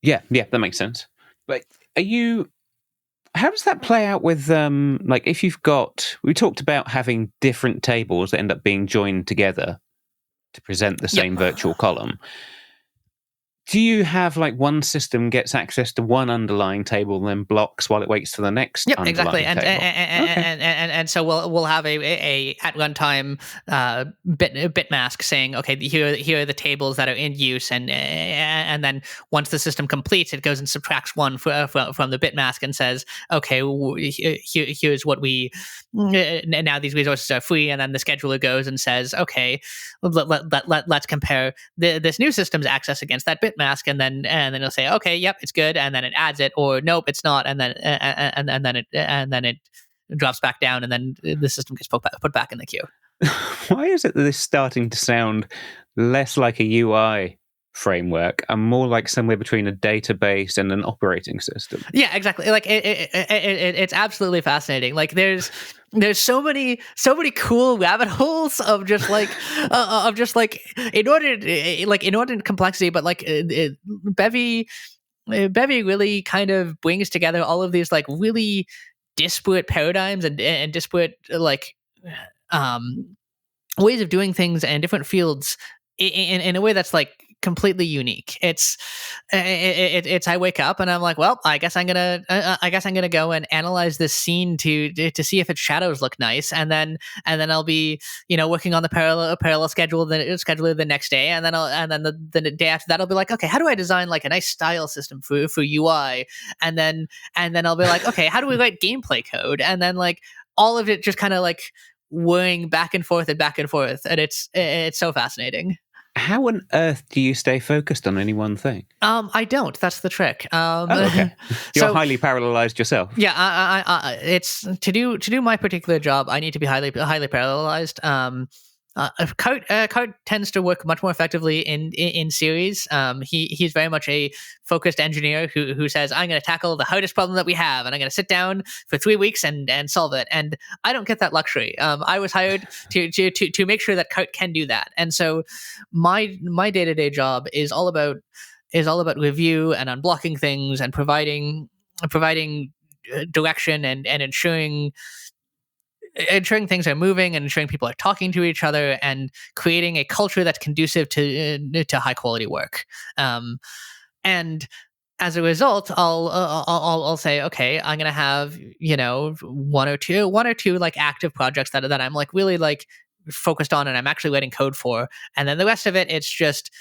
Yeah, that makes sense. But how does that play out with like if you've got, we talked about having different tables that end up being joined together to present the same virtual column. Do you have like one system gets access to one underlying table and then blocks while it waits for the next underlying exactly. table? And so we'll have a at runtime bit mask saying, okay, here are the tables that are in use, and then once the system completes, it goes and subtracts one from the bit mask and says, okay, here's what we now these resources are free, and then the scheduler goes and says, okay, let's compare this new system's access against that bit mask, and then it'll say, okay, yep, it's good, and then it adds it, or nope, it's not, and then it drops back down, and then the system gets put back in the queue. Why is it that this is starting to sound less like a UI framework and more like somewhere between a database and an operating system? Yeah, exactly. Like it's absolutely fascinating. Like there's so many cool rabbit holes of just like inordinate complexity, but like Bevy really kind of brings together all of these like really disparate paradigms and disparate like ways of doing things and different fields in a way that's like completely unique. It's I wake up and I'm like, well, I guess I'm gonna go and analyze this scene to see if its shadows look nice, and then I'll be working on the parallel scheduler the next day, and then the day after that I'll be like, okay, how do I design like a nice style system for UI, and then I'll be like, okay, how do we write gameplay code, and then like all of it just kind of like whirring back and forth, and it's so fascinating. How on earth do you stay focused on any one thing? I don't. That's the trick. Okay. You're highly parallelized yourself. Yeah, I it's to do my particular job, I need to be highly parallelized. Code tends to work much more effectively in series. He's very much a focused engineer who says, I'm going to tackle the hardest problem that we have, and I'm going to sit down for 3 weeks and solve it. And I don't get that luxury. I was hired to make sure that Code can do that. And so my day-to-day job is all about review and unblocking things and providing direction and ensuring things are moving and ensuring people are talking to each other and creating a culture that's conducive to high quality work. And as a result, I'll say, okay, I'm gonna have one or two like active projects that I'm like really like focused on and I'm actually writing code for, and then the rest of it, it's just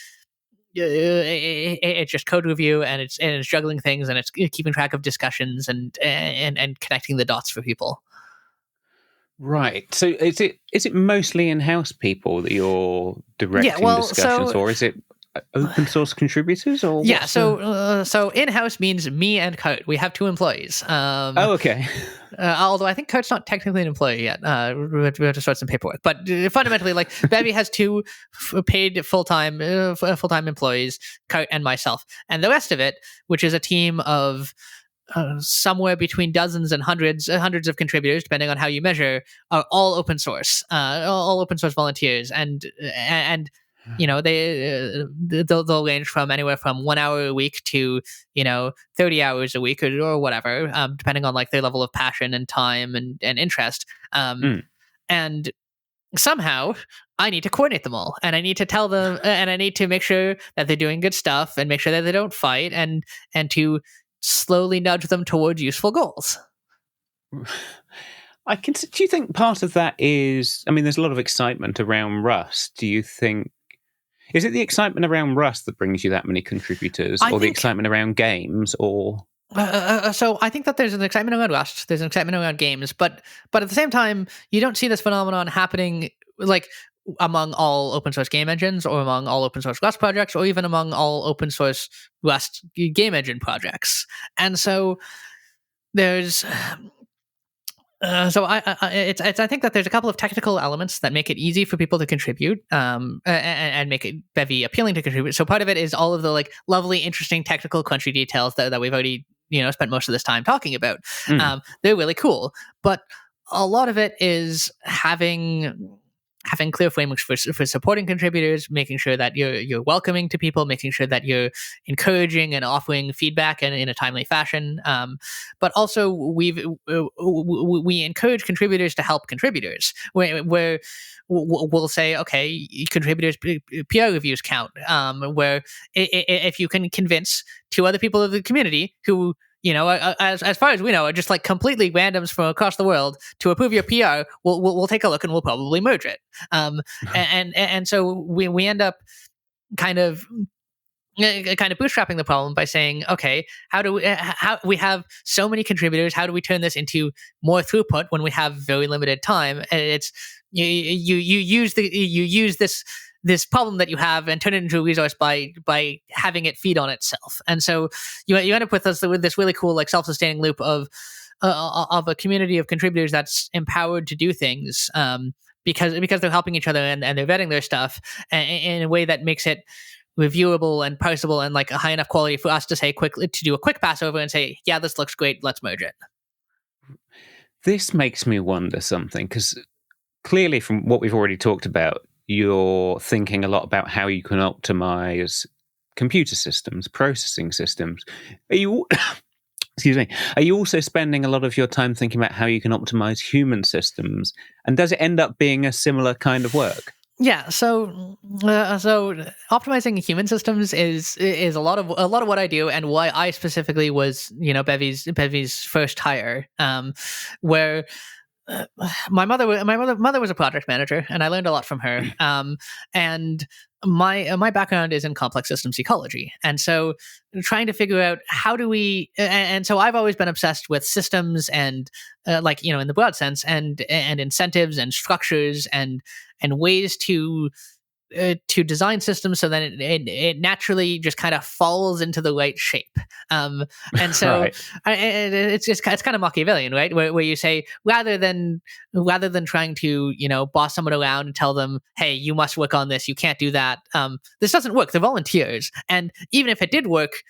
code review, and it's juggling things, and it's keeping track of discussions and connecting the dots for people. Right. So is it mostly in-house people that you're directing discussions for? Is it open source contributors or so in-house means me and Kurt. We have 2 employees. Okay. Although I think Kurt's not technically an employee yet. We have to start some paperwork. But fundamentally, like Bevy has 2 paid full-time employees, Kurt and myself, and the rest of it, which is a team of somewhere between dozens and hundreds of contributors, depending on how you measure, are all open source volunteers, and they'll range from anywhere from 1 hour a week to 30 hours a week or whatever, depending on like their level of passion and time and interest. And somehow I need to coordinate them all, and I need to tell them, and I need to make sure that they're doing good stuff, and make sure that they don't fight, and to slowly nudge them towards useful goals. Do you think part of that is, I mean, there's a lot of excitement around Rust. Do you think, is it the excitement around Rust that brings you that many contributors, or the excitement around games, or? So I think that there's an excitement around Rust, there's an excitement around games, but at the same time, you don't see this phenomenon happening like among all open source game engines, or among all open source Rust projects, or even among all open source Rust game engine projects. And so there's I think that there's a couple of technical elements that make it easy for people to contribute, and make it Bevy appealing to contribute. So part of it is all of the like lovely, interesting technical crunchy details that we've already spent most of this time talking about. They're really cool, but a lot of it is having clear frameworks for supporting contributors, making sure that you're welcoming to people, making sure that you're encouraging and offering feedback in a timely fashion. But also we encourage contributors to help contributors. Where we'll say, okay, contributors' PR reviews count. Where if you can convince two other people of the community who, as far as we know, are just like completely randoms from across the world to approve your PR, we'll take a look and we'll probably merge it. And so we end up kind of bootstrapping the problem by saying, okay, how we have so many contributors, how do we turn this into more throughput when we have very limited time? And it's you use this problem that you have and turn it into a resource by having it feed on itself. And so you end up with this really cool like self-sustaining loop of a community of contributors that's empowered to do things, because they're helping each other and they're vetting their stuff in a way that makes it reviewable and parsable and like a high enough quality for us to say quickly, to do a quick pass over and say, yeah, this looks great, let's merge it. This makes me wonder something, because clearly from what we've already talked about, you're thinking a lot about how you can optimize computer systems, processing systems. Are you, excuse me, are you also spending a lot of your time thinking about how you can optimize human systems? And does it end up being a similar kind of work? Yeah, so optimizing human systems is a lot of what I do, and why I specifically was Bevy's first hire, where my mother was a project manager, and I learned a lot from her. And my background is in complex systems ecology, and so trying to figure out how do we. And so I've always been obsessed with systems and in the broad sense, and incentives and structures and ways to design systems so that it naturally just kind of falls into the right shape. And so Right. it's kind of Machiavellian, right? Where you say, rather than trying to, boss someone around and tell them, hey, you must work on this, you can't do that. This doesn't work. They're volunteers. And even if it did work,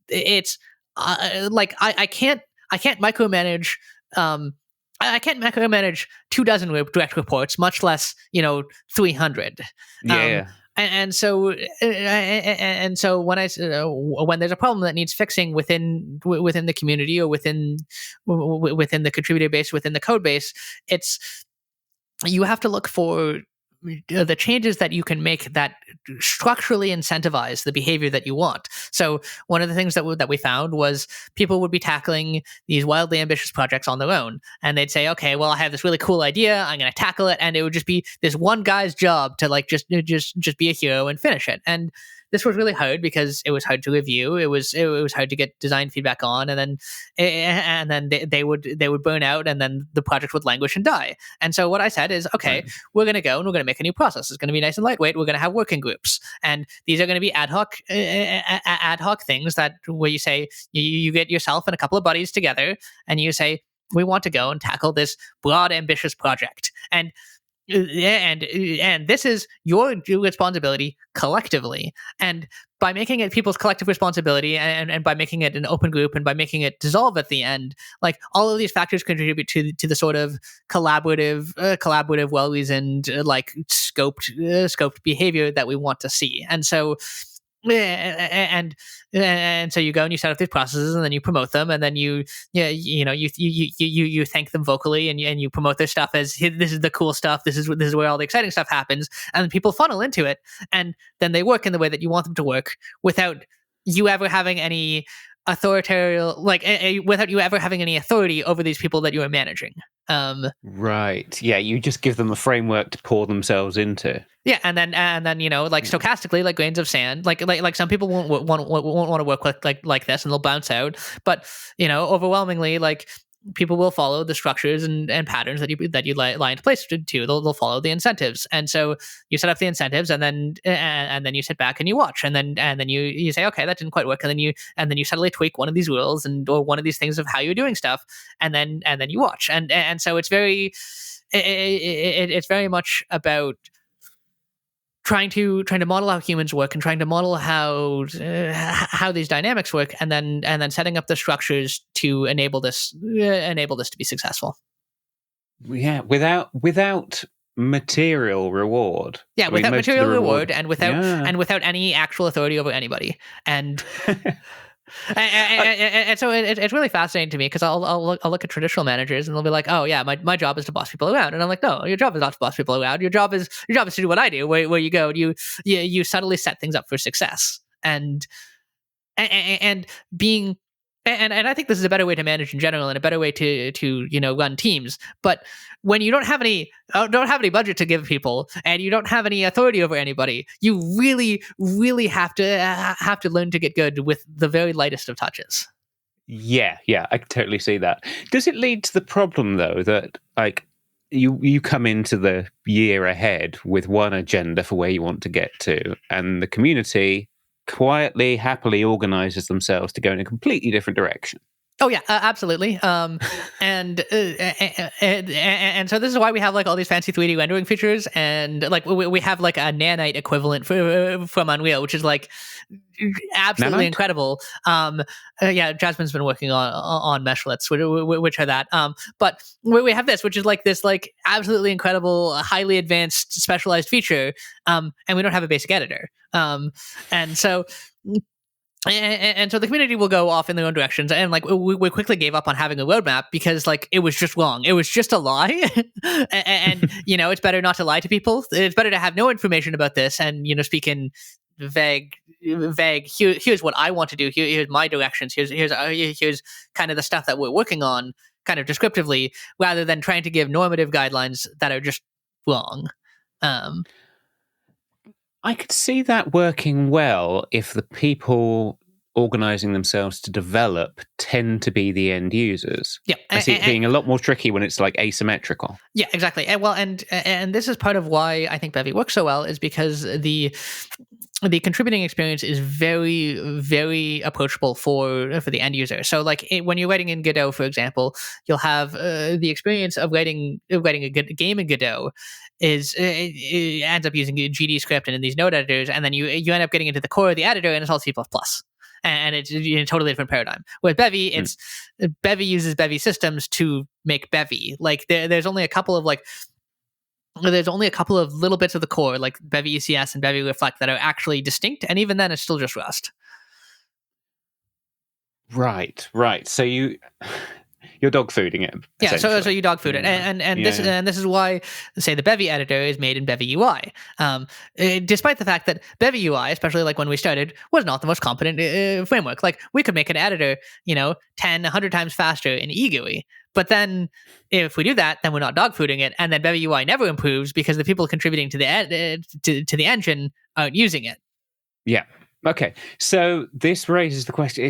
it's I can't micromanage, I can't micromanage 24 direct reports, much less 300. Yeah. And so when there's a problem that needs fixing within the community or within the contributor base, within the code base, you have to look for the changes that you can make that structurally incentivize the behavior that you want. So one of the things that we found was people would be tackling these wildly ambitious projects on their own, and they'd say, okay, well, I have this really cool idea, I'm going to tackle it, and it would just be this one guy's job to like just be a hero and finish it. And this was really hard because it was hard to review. It was hard to get design feedback on, and then they would burn out, and then the project would languish and die. And so what I said is, okay, Right. we're going to go and we're going to make a new process. It's going to be nice and lightweight. We're going to have working groups, and these are going to be ad hoc things that where you say you get yourself and a couple of buddies together, and you say, we want to go and tackle this broad, ambitious project, and this is your responsibility collectively. And by making it people's collective responsibility, and by making it an open group, and by making it dissolve at the end, like all of these factors contribute to the sort of collaborative, well-reasoned, scoped behavior that we want to see. And so and so you go and you set up these processes, and then you promote them, and then you thank them vocally, and you promote their stuff as, hey, this is the cool stuff, this is where all the exciting stuff happens, and people funnel into it, and then they work in the way that you want them to work without you ever having any authoritarian, without you ever having any authority over these people that you are managing. Right. Yeah, you just give them a framework to pour themselves into. Yeah, and then stochastically, like grains of sand, like some people won't want to work like this, and they'll bounce out. But overwhelmingly, like people will follow the structures and patterns that you lie into place to. They'll follow the incentives, and so you set up the incentives, and then you sit back and you watch, and then you say, okay, that didn't quite work, and then you subtly tweak one of these rules or one of these things of how you're doing stuff, and then you watch, and so it's very much about trying to model how humans work and trying to model how these dynamics work, and then setting up the structures to enable this to be successful. Yeah, without material reward. Yeah, without material reward and without any actual authority over anybody. And and so it's really fascinating to me, because I'll look at traditional managers and they'll be like, oh yeah, my job is to boss people around, and I'm like, no, your job is not to boss people around. Your job is to do what I do, where you go, you subtly set things up for success, and being. And I think this is a better way to manage in general, and a better way to run teams. But when you don't have any budget to give people, and you don't have any authority over anybody, you really, really have to learn to get good with the very lightest of touches. Yeah, I can totally see that. Does it lead to the problem though that like you come into the year ahead with one agenda for where you want to get to, and the community quietly, happily organizes themselves to go in a completely different direction? Oh yeah, absolutely. And so this is why we have like all these fancy 3D rendering features, and like we have like a nanite equivalent from Unreal, which is like absolutely incredible. Yeah, Jasmine's been working on meshlets, which are that. But we have this, which is like this like absolutely incredible, highly advanced, specialized feature. And we don't have a basic editor. And so the community will go off in their own directions, and like we quickly gave up on having a roadmap because like it was just wrong. It was just a lie, and it's better not to lie to people. It's better to have no information about this, and speak in vague. Here's what I want to do. Here's my directions. Here's kind of the stuff that we're working on, kind of descriptively, rather than trying to give normative guidelines that are just wrong. I could see that working well if the people organizing themselves to develop tend to be the end users. Yeah, I see it being a lot more tricky when it's like asymmetrical. Yeah, exactly. And this is part of why I think Bevy works so well, is because the contributing experience is very, very approachable for the end user. So like when you're writing in Godot, for example, you'll have the experience of writing a good game in Godot it ends up using a GD script and in these node editors, and then you end up getting into the core of the editor, and it's all C++. And it's a totally different paradigm. With Bevy, Bevy uses Bevy systems to make Bevy. Like there's only a couple of little bits of the core, like Bevy ECS and Bevy Reflect, that are actually distinct, and even then it's still just Rust. Right. So you're dog fooding it. Yeah, so you dog food it, and this is why, say, the Bevy editor is made in Bevy UI. Despite the fact that Bevy UI, especially like when we started, was not the most competent framework. Like we could make an editor, 10, 100 times faster in eGUI. But then, if we do that, then we're not dog fooding it, and then Bevy UI never improves because the people contributing to the to the engine aren't using it. Yeah. Okay. So this raises the question: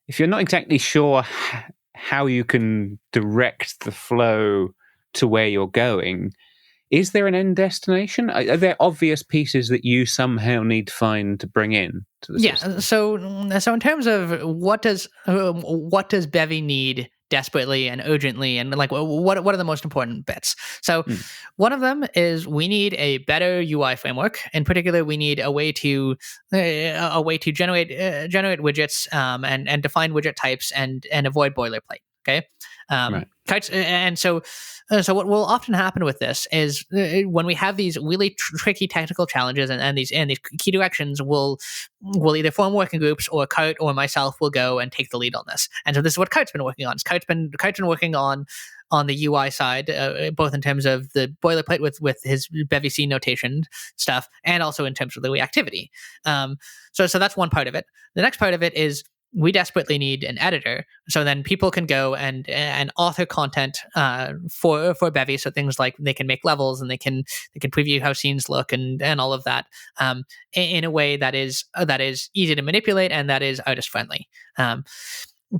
if you're not exactly sure how you can direct the flow to where you're going, is there an end destination? Are there obvious pieces that you somehow need to find to bring in to the system? So in terms of what does Bevy need desperately and urgently, and like what are the most important bits? So one of them is we need a better UI framework. In particular, we need a way to generate widgets and define widget types and avoid boilerplate. Okay. Right. And so what will often happen with this is when we have these really tricky technical challenges and these key directions, we'll either form working groups, or Kurt or myself will go and take the lead on this. And so this is what Kurt's been working on. Kurt's been working on the UI side, both in terms of the boilerplate with his Bevy C notation stuff, and also in terms of the reactivity. So that's one part of it. The next part of it is we desperately need an editor, so then people can go and author content for Bevy. So things like they can make levels, and they can preview how scenes look and all of that in a way that is easy to manipulate and that is artist friendly.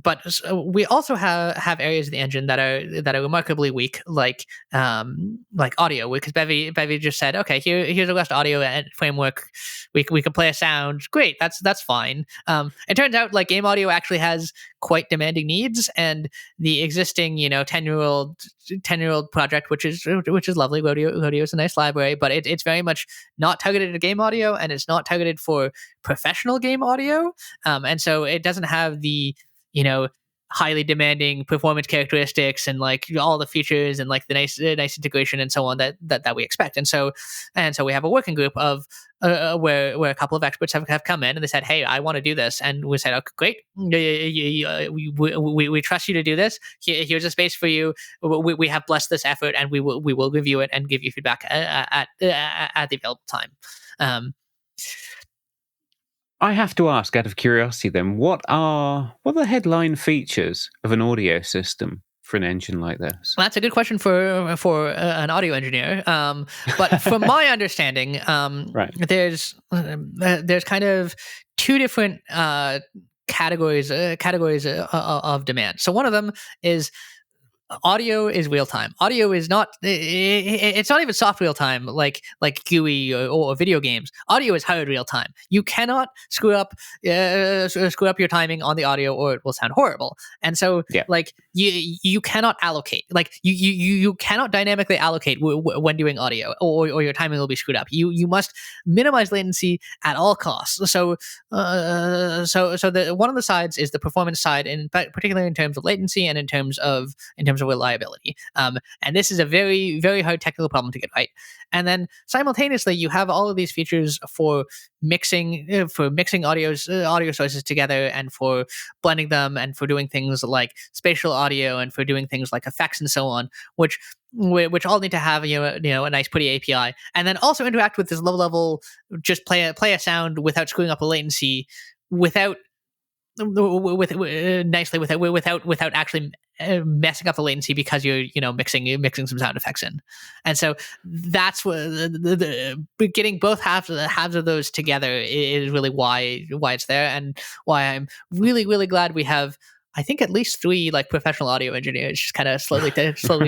but we also have areas of the engine that are remarkably weak, like audio, because Bevy just said, okay, here's a Rust audio framework. We can play a sound. Great, that's fine. It turns out like game audio actually has quite demanding needs, and the existing 10-year-old project, which is lovely. Rodeo is a nice library, but it's very much not targeted at game audio, and it's not targeted for professional game audio, and so it doesn't have the highly demanding performance characteristics and like all the features and like the nice integration and so on that we expect. And so we have a working group of where a couple of experts have come in, and they said, hey, I want to do this. And we said, okay, great. We trust you to do this. Here's a space for you. We have blessed this effort, and we will review it and give you feedback at the available time. I have to ask, out of curiosity, then, what are the headline features of an audio system for an engine like this? Well, that's a good question for an audio engineer. But from my understanding, right. there's kind of two different categories of demand. So one of them is audio is real time. Audio is not. It's not even soft real time like GUI or video games. Audio is hard real time. You cannot screw up your timing on the audio, or it will sound horrible. And so, like you cannot allocate. Like you cannot dynamically allocate when doing audio, or your timing will be screwed up. You must minimize latency at all costs. So the one of the sides is the performance side, and particularly in terms of latency and in terms of reliability. And this is a very, very hard technical problem to get right. And then simultaneously, you have all of these features for mixing audio sources together, and for blending them, and for doing things like spatial audio, and for doing things like effects and so on, which all need to have a nice pretty API, and then also interact with this low level, just play a sound without screwing up the latency, without actually messing up the latency it's mixing some sound effects in. And so that's what getting both halves of those together is really why it's there, and why I'm really, really glad we have, I think, at least 3 like professional audio engineers just kind of slowly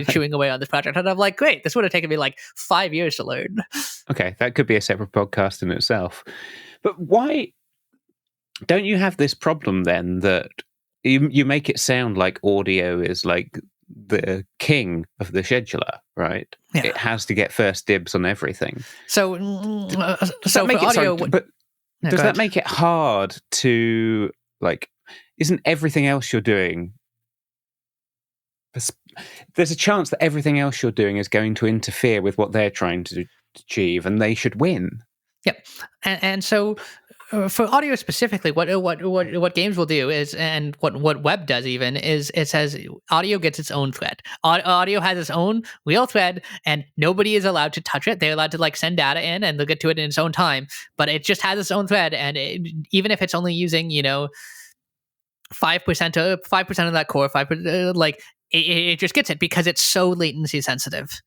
chewing away on this project. And I'm like, great, this would have taken me like 5 years to learn. Okay, that could be a separate podcast in itself. But why don't you have this problem then that you make it sound like audio is like the king of the scheduler, right? Yeah. It has to get first dibs on everything. So for audio, does that make it hard to, like, isn't everything else you're doing, there's a chance that everything else you're doing is going to interfere with what they're trying to achieve, and they should win. Yep. And so for audio specifically, what games will do is, and what web does even, is it says audio gets its own thread. Audio has its own real thread, and nobody is allowed to touch it. They're allowed to like send data in, and they'll get to it in its own time. But it just has its own thread, and even if it's only using 5% of that core, 5%, like it just gets it because it's so latencycyy sensitive.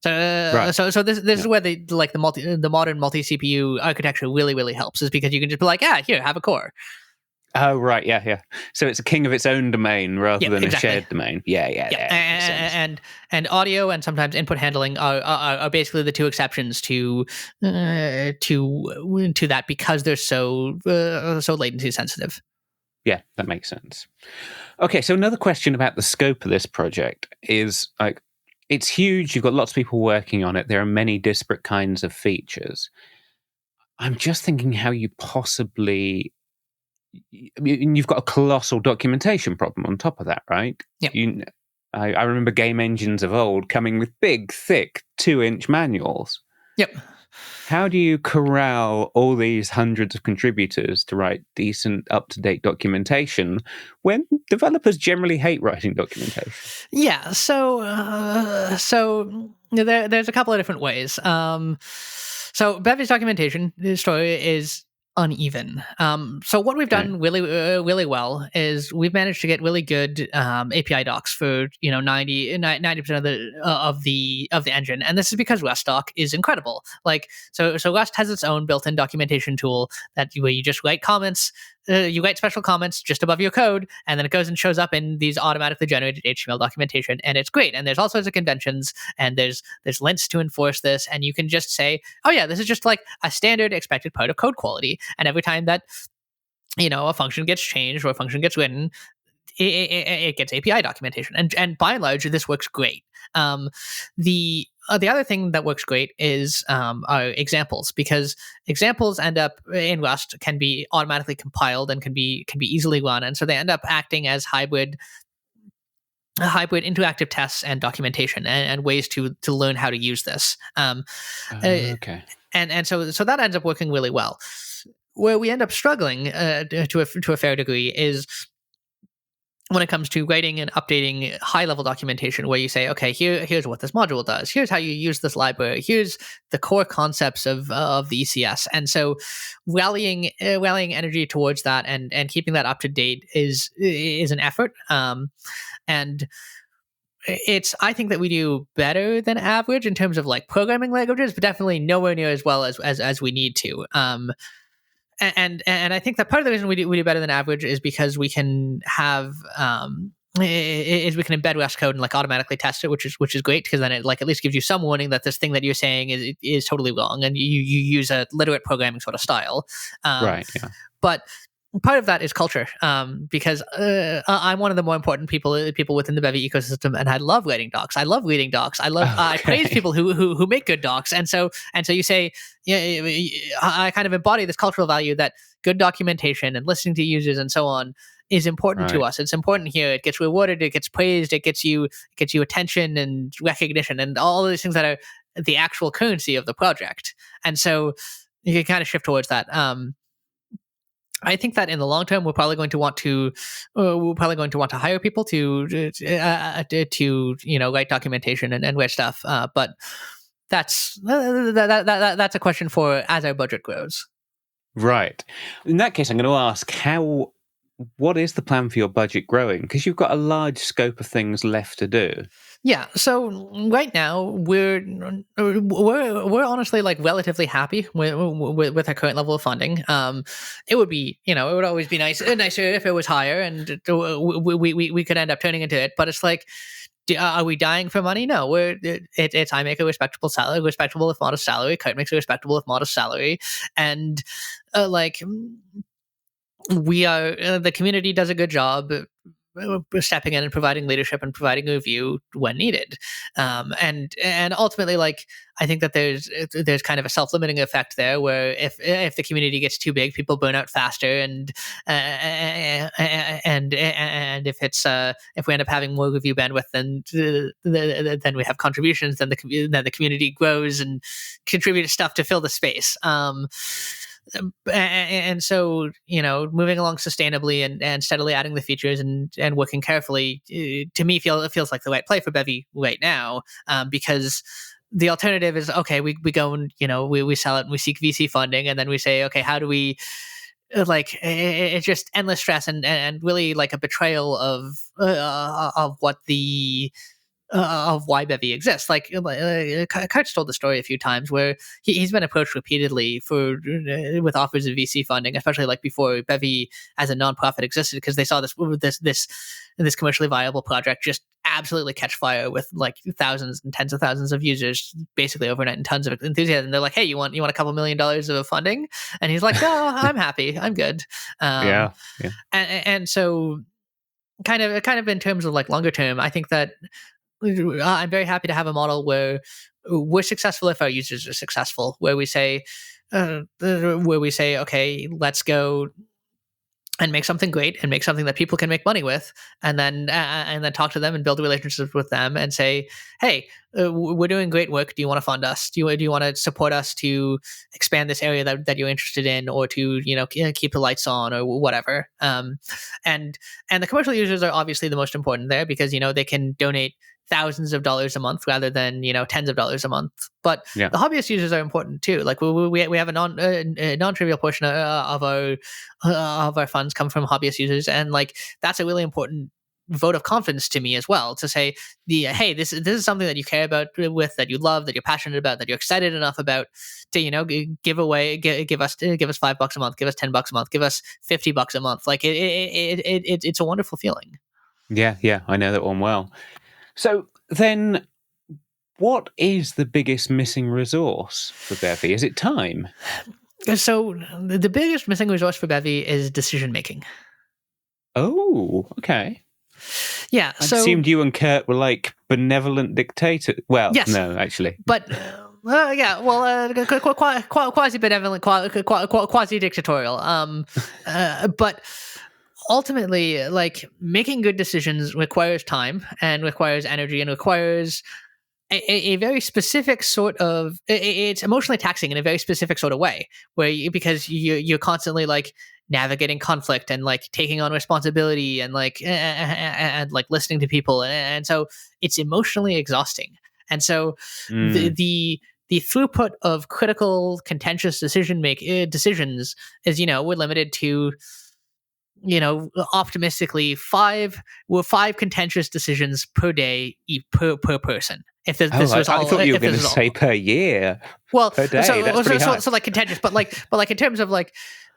So this is where the modern multi CPU architecture really, really helps, is because you can just be like, here, have a core. Oh, right, yeah. So it's a king of its own domain rather than a shared domain. Yeah. And audio and sometimes input handling are basically the two exceptions to that, because they're so latency sensitive. Yeah, that makes sense. Okay, so another question about the scope of this project is, like, it's huge. You've got lots of people working on it. There are many disparate kinds of features. I'm just thinking how you possibly... You've got a colossal documentation problem on top of that, right? Yeah. I remember game engines of old coming with big, thick 2-inch manuals. Yep. How do you corral all these hundreds of contributors to write decent, up-to-date documentation when developers generally hate writing documentation? Yeah, so there's a couple of different ways. So Bevy's documentation story is uneven. So what we've done really, really well is we've managed to get really good API docs for 90% of the engine, and this is because Rust doc is incredible. Like so Rust has its own built-in documentation tool where you just write comments you write special comments just above your code, and then it goes and shows up in these automatically generated HTML documentation, and it's great. And there's all sorts of conventions, and there's lints to enforce this, and you can just say, oh yeah, this is just like a standard expected part of code quality. And every time that a function gets changed or a function gets written, it gets API documentation, and by and large, this works great. The other thing that works great is are examples, because examples end up in Rust can be automatically compiled and can be easily run, and so they end up acting as hybrid interactive tests and documentation and ways to learn how to use this. Okay. And so that ends up working really well. Where we end up struggling to a fair degree is when it comes to writing and updating high-level documentation, where you say, okay, here's what this module does, here's how you use this library, here's the core concepts of the ECS, and so rallying energy towards that and keeping that up to date is an effort, and I think that we do better than average in terms of like programming languages, but definitely nowhere near as well as we need to. And I think that part of the reason we do better than average is because we can have is we can embed Rust code and like automatically test it, which is great, because then it like at least gives you some warning that this thing that you're saying is totally wrong, and you use a literate programming sort of style. Right. Yeah. But part of that is culture, because I'm one of the more important people within the Bevy ecosystem, and I love writing docs. I love reading docs. I praise people who make good docs, and so you say, yeah, I kind of embody this cultural value that good documentation and listening to users and so on is important to us. It's important here. It gets rewarded. It gets praised. It gets you attention and recognition and all of these things that are the actual currency of the project. And so you can kind of shift towards that. I think that in the long term, we're probably going to want to hire people to write documentation and write stuff. But that's a question for as our budget grows. Right. In that case, I'm going to ask what is the plan for your budget growing? Because you've got a large scope of things left to do. Yeah. So right now we're honestly like relatively happy with our current level of funding. It would be, it would always be nicer if it was higher, and we could end up turning into it. But it's like, are we dying for money? No, I make a respectable salary, respectable if modest salary. Kurt makes a respectable if modest salary, and we are the community does a good job stepping in and providing leadership and providing a review when needed, and ultimately, like, I think that there's kind of a self-limiting effect there, where if the community gets too big, people burn out faster, and if we end up having more review bandwidth than we have contributions, then the community grows and contributes stuff to fill the space. And so, moving along sustainably and steadily adding the features and working carefully, to me, it feels like the right play for Bevy right now, because the alternative is, okay, we go and, we sell it and we seek VC funding, and then we say, okay, how do we, like, it's just endless stress and really like a betrayal of what the of why Bevy exists. Like, Kurt's told the story a few times where he's been approached repeatedly with offers of VC funding, especially like before Bevy as a nonprofit existed, because they saw this commercially viable project just absolutely catch fire with like thousands and tens of thousands of users basically overnight and tons of enthusiasm. And they're like, hey, you want a couple $1 million of funding? And he's like, no, I'm happy, I'm good. Yeah. And so kind of in terms of like longer term, I think that I'm very happy to have a model where we're successful if our users are successful, where we say, okay, let's go and make something great and make something that people can make money with, and then talk to them and build relationships with them and say, hey, we're doing great work. Do you want to fund us? Do you want to support us to expand this area that you're interested in, or to keep the lights on, or whatever? And the commercial users are obviously the most important there, because they can donate thousands of dollars a month rather than tens of dollars a month. But the hobbyist users are important too. Like we have a non-trivial portion of our funds come from hobbyist users, and like that's a really important vote of confidence to me as well, to say hey, this is something that you care about, with that you love, that you're passionate about, that you're excited enough about to give us $5 a month, give us $10 a month, give us $50 a month. Like it's a wonderful feeling. Yeah, I know that one well. So then, what is the biggest missing resource for Bevy? Is it time? So the biggest missing resource for Bevy is decision making. Oh, okay. Yeah, I assumed you and Kurt were like benevolent dictators. Well, yes, no, actually. But quasi-benevolent, quasi-dictatorial. But ultimately, like, making good decisions requires time and requires energy and requires a very specific sort of, it's emotionally taxing in a very specific sort of way, because you're constantly like navigating conflict and like taking on responsibility and like and like listening to people, and so it's emotionally exhausting. And so the throughput of critical, contentious decisions is, we're limited to, optimistically five contentious decisions per day per person. If this was I all, thought you were going to all, say per year. Well, per day. That's pretty high. So like contentious, but like in terms of like,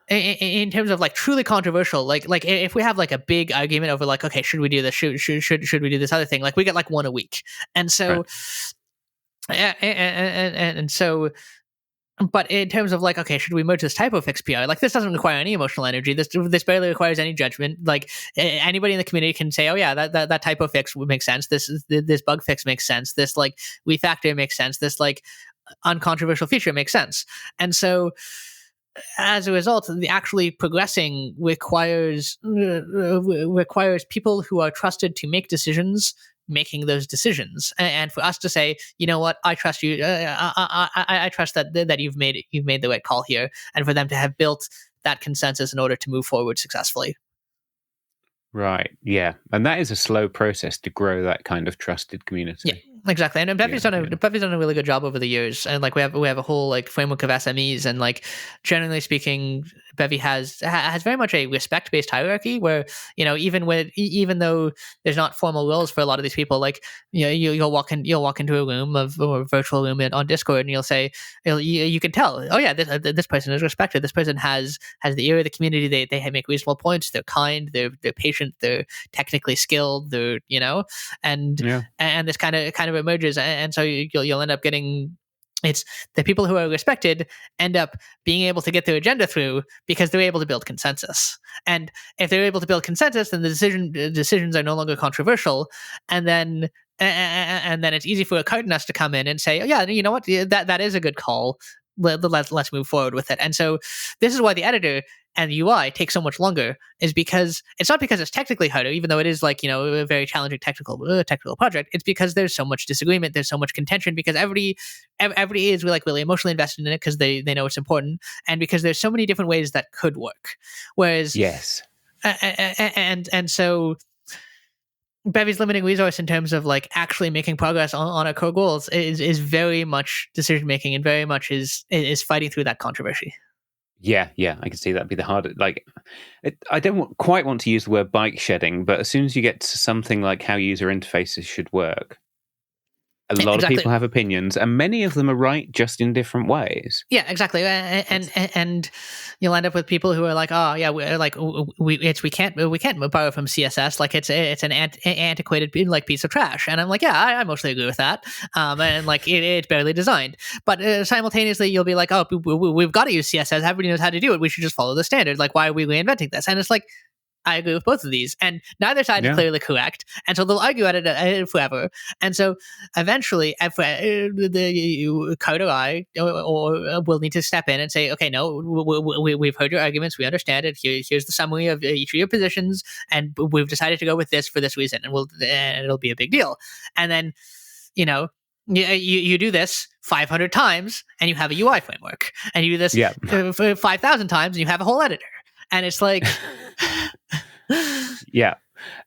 in terms of like truly controversial, like if we have like a big argument over like, okay, should we do this? Should we do this other thing? Like we get like one a week, and so, right. and so. But in terms of like, okay, should we merge this typo fix PR? Like, this doesn't require any emotional energy. This barely requires any judgment. Like, anybody in the community can say, oh yeah, that typo fix would make sense. This bug fix makes sense. This like refactor makes sense. This like uncontroversial feature makes sense. And so, as a result, the actually progressing requires people who are trusted to make decisions making those decisions, and for us to say, you know what, I trust you, I trust that you've made the right call here, and for them to have built that consensus in order to move forward successfully. Right. Yeah, and that is a slow process to grow that kind of trusted community. Yeah. Exactly, and Bevy's done a really good job over the years, and like we have a whole like framework of SMEs, and like generally speaking, Bevy has very much a respect based hierarchy where, even though there's not formal roles for a lot of these people, like you'll walk into a room or a virtual room on Discord, and you'll say, you can tell, oh yeah, this person is respected, this person has the ear of the community, they make reasonable points, they're kind, they're patient, they're technically skilled, they're and this kind of emerges, and so you'll end up getting, it's the people who are respected end up being able to get their agenda through because they're able to build consensus. And if they're able to build consensus, then the decisions are no longer controversial, and then it's easy for a cartoonist to come in and say, oh yeah, you know what, that is a good call, let's move forward with it. And so this is why the editor and the UI take so much longer, is because it's not because it's technically harder, even though it is like, a very challenging technical project. It's because there's so much disagreement, there's so much contention, because everybody is really emotionally invested in it because they know it's important, and because there's so many different ways that could work. Whereas yes, and so Bevy's limiting resource in terms of like actually making progress on our core goals is very much decision making, and very much is fighting through that controversy. Yeah, I can see that'd be the hardest. Like, I don't quite want to use the word bike shedding, but as soon as you get to something like how user interfaces should work, a lot of people have opinions, and many of them are right, just in different ways. Yeah, exactly. And you'll end up with people who are like, oh yeah, we can't borrow from CSS, like it's an antiquated like piece of trash. And I'm like, yeah, I mostly agree with that. And like it's barely designed. But simultaneously, you'll be like, oh, we've got to use CSS. Everybody knows how to do it. We should just follow the standard. Like, why are we reinventing this? And it's like, I agree with both of these, and neither side is clearly correct, and so they'll argue at it forever. And so eventually, the code or I will need to step in and say, okay, no, we've heard your arguments, we understand it. Here's the summary of each of your positions, and we've decided to go with this for this reason, and it'll be a big deal. And then, you do this 500 times, and you have a UI framework, and you do this 5,000 times, and you have a whole editor. And it's like,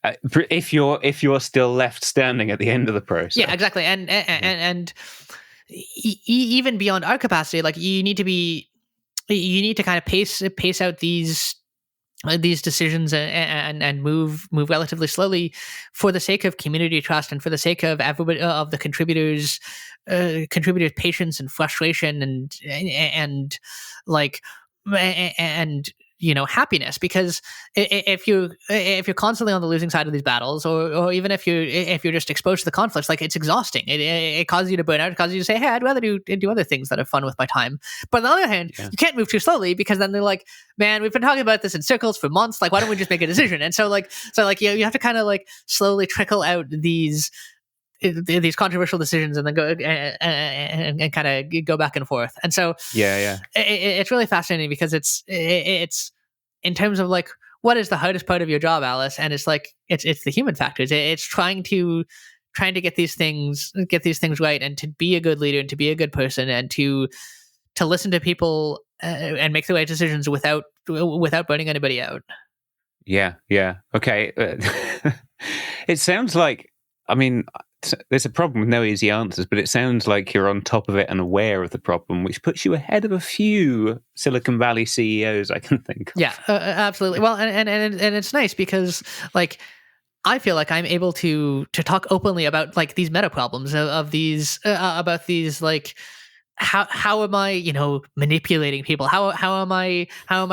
if you're still left standing at the end of the process, yeah, exactly. And even beyond our capacity, like you need to kind of pace out these these decisions and move relatively slowly for the sake of community trust and for the sake of everybody, of the contributors patience and frustration and like and happiness. Because if you're constantly on the losing side of these battles, or even if you're just exposed to the conflicts, like, it's exhausting. It causes you to burn out. It causes you to say, hey, I'd rather do other things that are fun with my time. But on the other hand, you can't move too slowly, because then they're like, man, we've been talking about this in circles for months, like, why don't we just make a decision? And so you have to kind of like slowly trickle out these controversial decisions, and then go and kind of go back and forth. And so it's really fascinating, because it's in terms of like, what is the hardest part of your job, Alice? And it's like, it's the human factors. It's trying to get these things right, and to be a good leader, and to be a good person, and to listen to people and make the right decisions without burning anybody out. Okay. It sounds like, I mean, there's a problem with no easy answers, but it sounds like you're on top of it and aware of the problem, which puts you ahead of a few Silicon Valley CEOs I can think of. Yeah, absolutely. Well, and it's nice, because like, I feel like I'm able to talk openly about like these meta problems of these about these, like, how am I manipulating people? How am I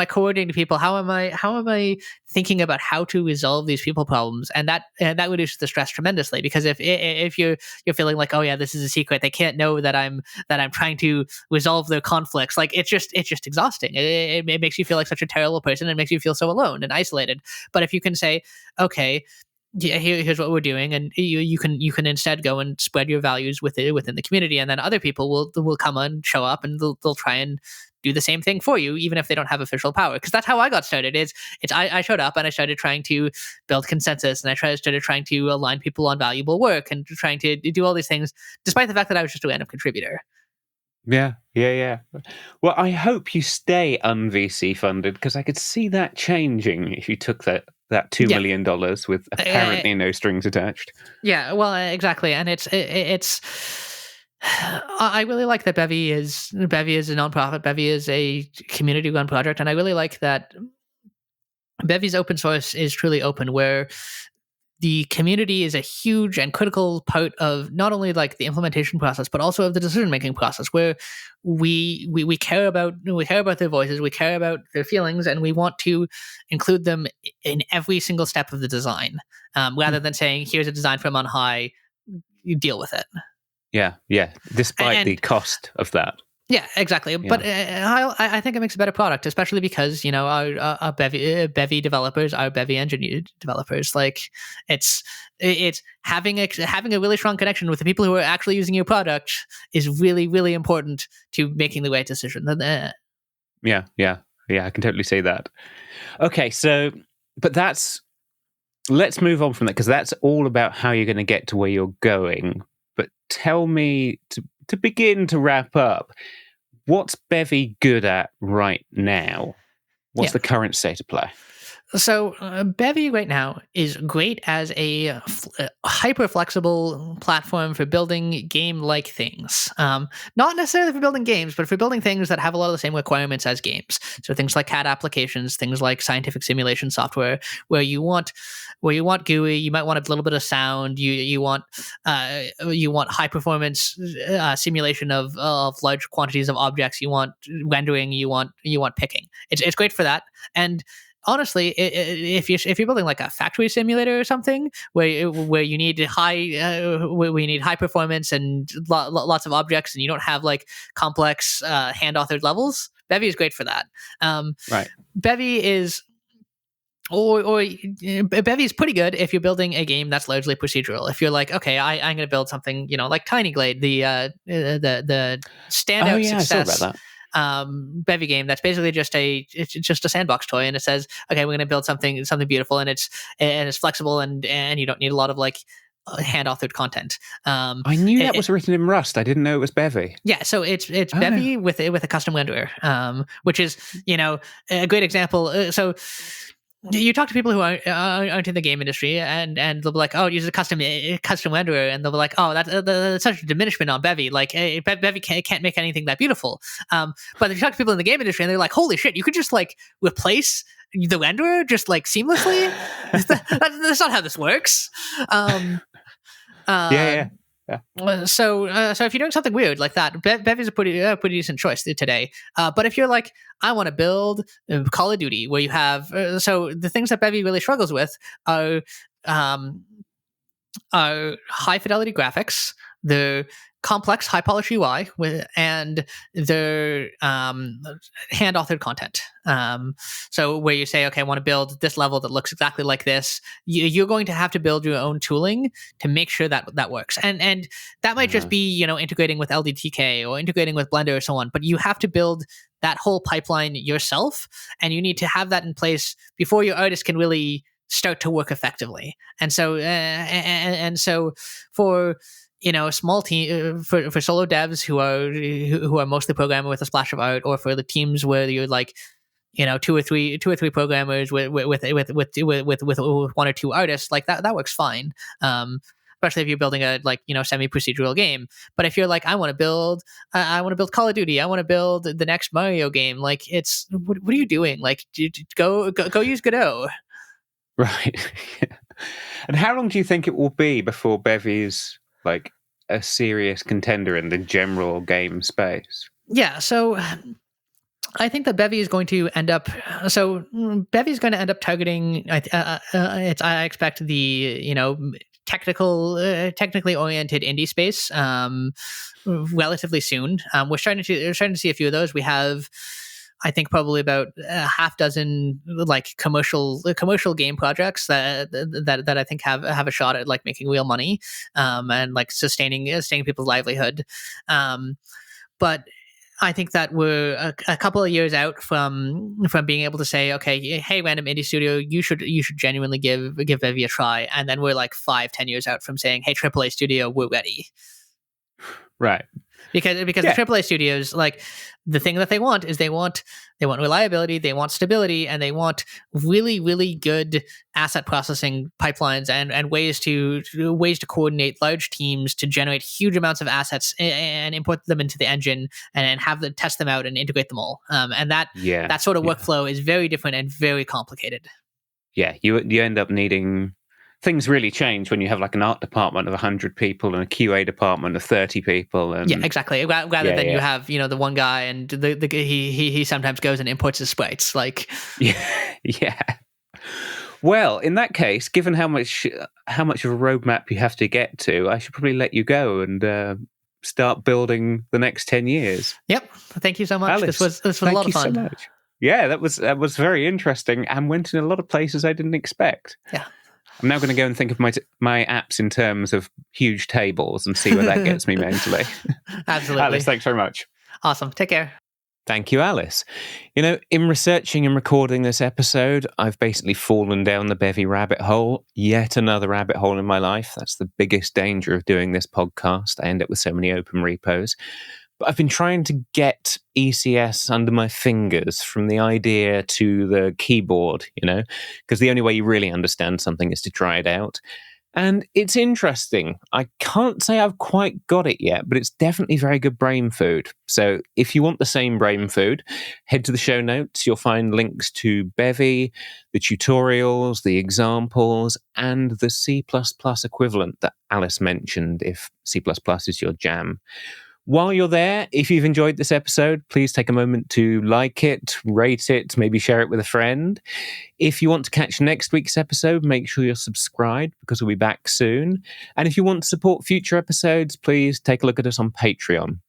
coordinating people? How am I thinking about how to resolve these people problems? And that reduces the stress tremendously, because if you're feeling like, oh yeah, this is a secret, they can't know that I'm trying to resolve their conflicts, like, it's just exhausting. It makes you feel like such a terrible person. It makes you feel so alone and isolated. But if you can say, okay, yeah, here's what we're doing, and you can instead go and spread your values within the community, and then other people will come and show up, and they'll try and do the same thing for you, even if they don't have official power. Because that's how I got started. I showed up, and I started trying to build consensus, and I started trying to align people on valuable work, and trying to do all these things, despite the fact that I was just a random contributor. Yeah. Well, I hope you stay un-VC funded, because I could see that changing if you took that $2 million with apparently no strings attached. Yeah, well, exactly, and it's. I really like that Bevy is a nonprofit. Bevy is a community-run project, and I really like that Bevy's open source is truly open, where the community is a huge and critical part of not only like the implementation process, but also of the decision-making process, where we care about their voices, we care about their feelings, and we want to include them in every single step of the design, rather than saying, here's a design from on high, you deal with it. Yeah. Despite the cost of that. Yeah, exactly. Yeah. But I think it makes a better product, especially because our Bevy developers are Bevy engineered developers. Like, it's having a really strong connection with the people who are actually using your product is really, really important to making the right decision. Yeah, I can totally say that. Okay, so let's move on from that, because that's all about how you're going to get to where you're going. But tell me, to begin to wrap up, what's Bevy good at right now? What's the current state of play? So Bevy right now is great as a hyper-flexible platform for building game-like things. Not necessarily for building games, but for building things that have a lot of the same requirements as games. So things like CAD applications, things like scientific simulation software, where you want GUI, you might want a little bit of sound, you want high-performance simulation of large quantities of objects, you want rendering, you want picking. It's great for that. And honestly, if you're building like a factory simulator or something where you need high performance and lots of objects, and you don't have like complex hand authored levels, Bevy is great for that. Right. Bevy is. Bevy is pretty good if you're building a game that's largely procedural. If you're like, okay, I'm going to build something, like Tiny Glade, the standout success. I saw about that. Bevy game that's basically just a sandbox toy, and it says, okay, we're going to build something beautiful, and it's flexible, and you don't need a lot of like hand authored content. I knew that was written in Rust. I didn't know it was Bevy. Yeah, so it's Bevy with a custom renderer, which is a great example. So you talk to people who aren't in the game industry, and they'll be like, "Oh, use a custom renderer," and they'll be like, "Oh, that's such a diminishment on Bevy. Like, Bevy can't make anything that beautiful." But if you talk to people in the game industry, and they're like, "Holy shit, you could just like replace the renderer just like seamlessly." That's not how this works. Yeah. So if you're doing something weird like that, Bevy's a pretty decent choice today. But if you're like, I want to build Call of Duty, where you have so the things that Bevy really struggles with are high fidelity graphics, the complex high polish UI and the hand authored content. So where you say, okay, I want to build this level that looks exactly like this, you're going to have to build your own tooling to make sure that works. And that might just be, integrating with LDTK or integrating with Blender or so on, but you have to build that whole pipeline yourself, and you need to have that in place before your artist can really start to work effectively. And so for a small team, for solo devs who are mostly programming with a splash of art, or for the teams where you're like, two or three programmers with one or two artists, like that works fine. Especially if you're building a semi-procedural game. But if you're like, I want to build Call of Duty, I want to build the next Mario game, like what are you doing? Like, go use Godot. Right. And how long do you think it will be before Bevy's like a serious contender in the general game space? Yeah, so I think that Bevy is going to end up. So Bevy's going to end up targeting. I expect the technically oriented indie space relatively soon. We're starting to see a few of those. We have, I think, probably about a half dozen like commercial game projects that I think have a shot at like making real money and like sustaining people's livelihood. But I think that we're a couple of years out from being able to say, okay, hey, random indie studio, you should genuinely give Bevy a try, and then we're like 5-10 years out from saying, hey, AAA studio, we're ready. Right. Because the AAA studios, like, the thing that they want is they want reliability, they want stability, and they want really, really good asset processing pipelines and ways to coordinate large teams to generate huge amounts of assets and import them into the engine and have them test them out and integrate them all. And that sort of workflow is very different and very complicated. Yeah, you end up needing. Things really change when you have like an art department of 100 people and a QA department of 30 people. And yeah, exactly. Rather than you have, the one guy and he sometimes goes and imports his sprites. Like, yeah. Well, in that case, given how much of a roadmap you have to get to, I should probably let you go and start building the next 10 years. Yep. Thank you so much. Alice, this was a lot of fun. Thank you so much. Yeah, that was very interesting and went in a lot of places I didn't expect. Yeah. I'm now going to go and think of my apps in terms of huge tables and see where that gets me mentally. Absolutely. Alice, thanks very much. Awesome. Take care. Thank you, Alice. In researching and recording this episode, I've basically fallen down the Bevy rabbit hole. Yet another rabbit hole in my life. That's the biggest danger of doing this podcast. I end up with so many open repos. But I've been trying to get ECS under my fingers from the idea to the keyboard, because the only way you really understand something is to try it out. And it's interesting. I can't say I've quite got it yet, but it's definitely very good brain food. So if you want the same brain food, head to the show notes. You'll find links to Bevy, the tutorials, the examples, and the C++ equivalent that Alice mentioned, if C++ is your jam. While you're there, if you've enjoyed this episode, please take a moment to like it, rate it, maybe share it with a friend. If you want to catch next week's episode, make sure you're subscribed because we'll be back soon. And if you want to support future episodes, please take a look at us on Patreon.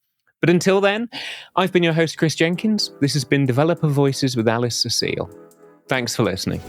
But until then, I've been your host, Chris Jenkins. This has been Developer Voices with Alice Cecile. Thanks for listening.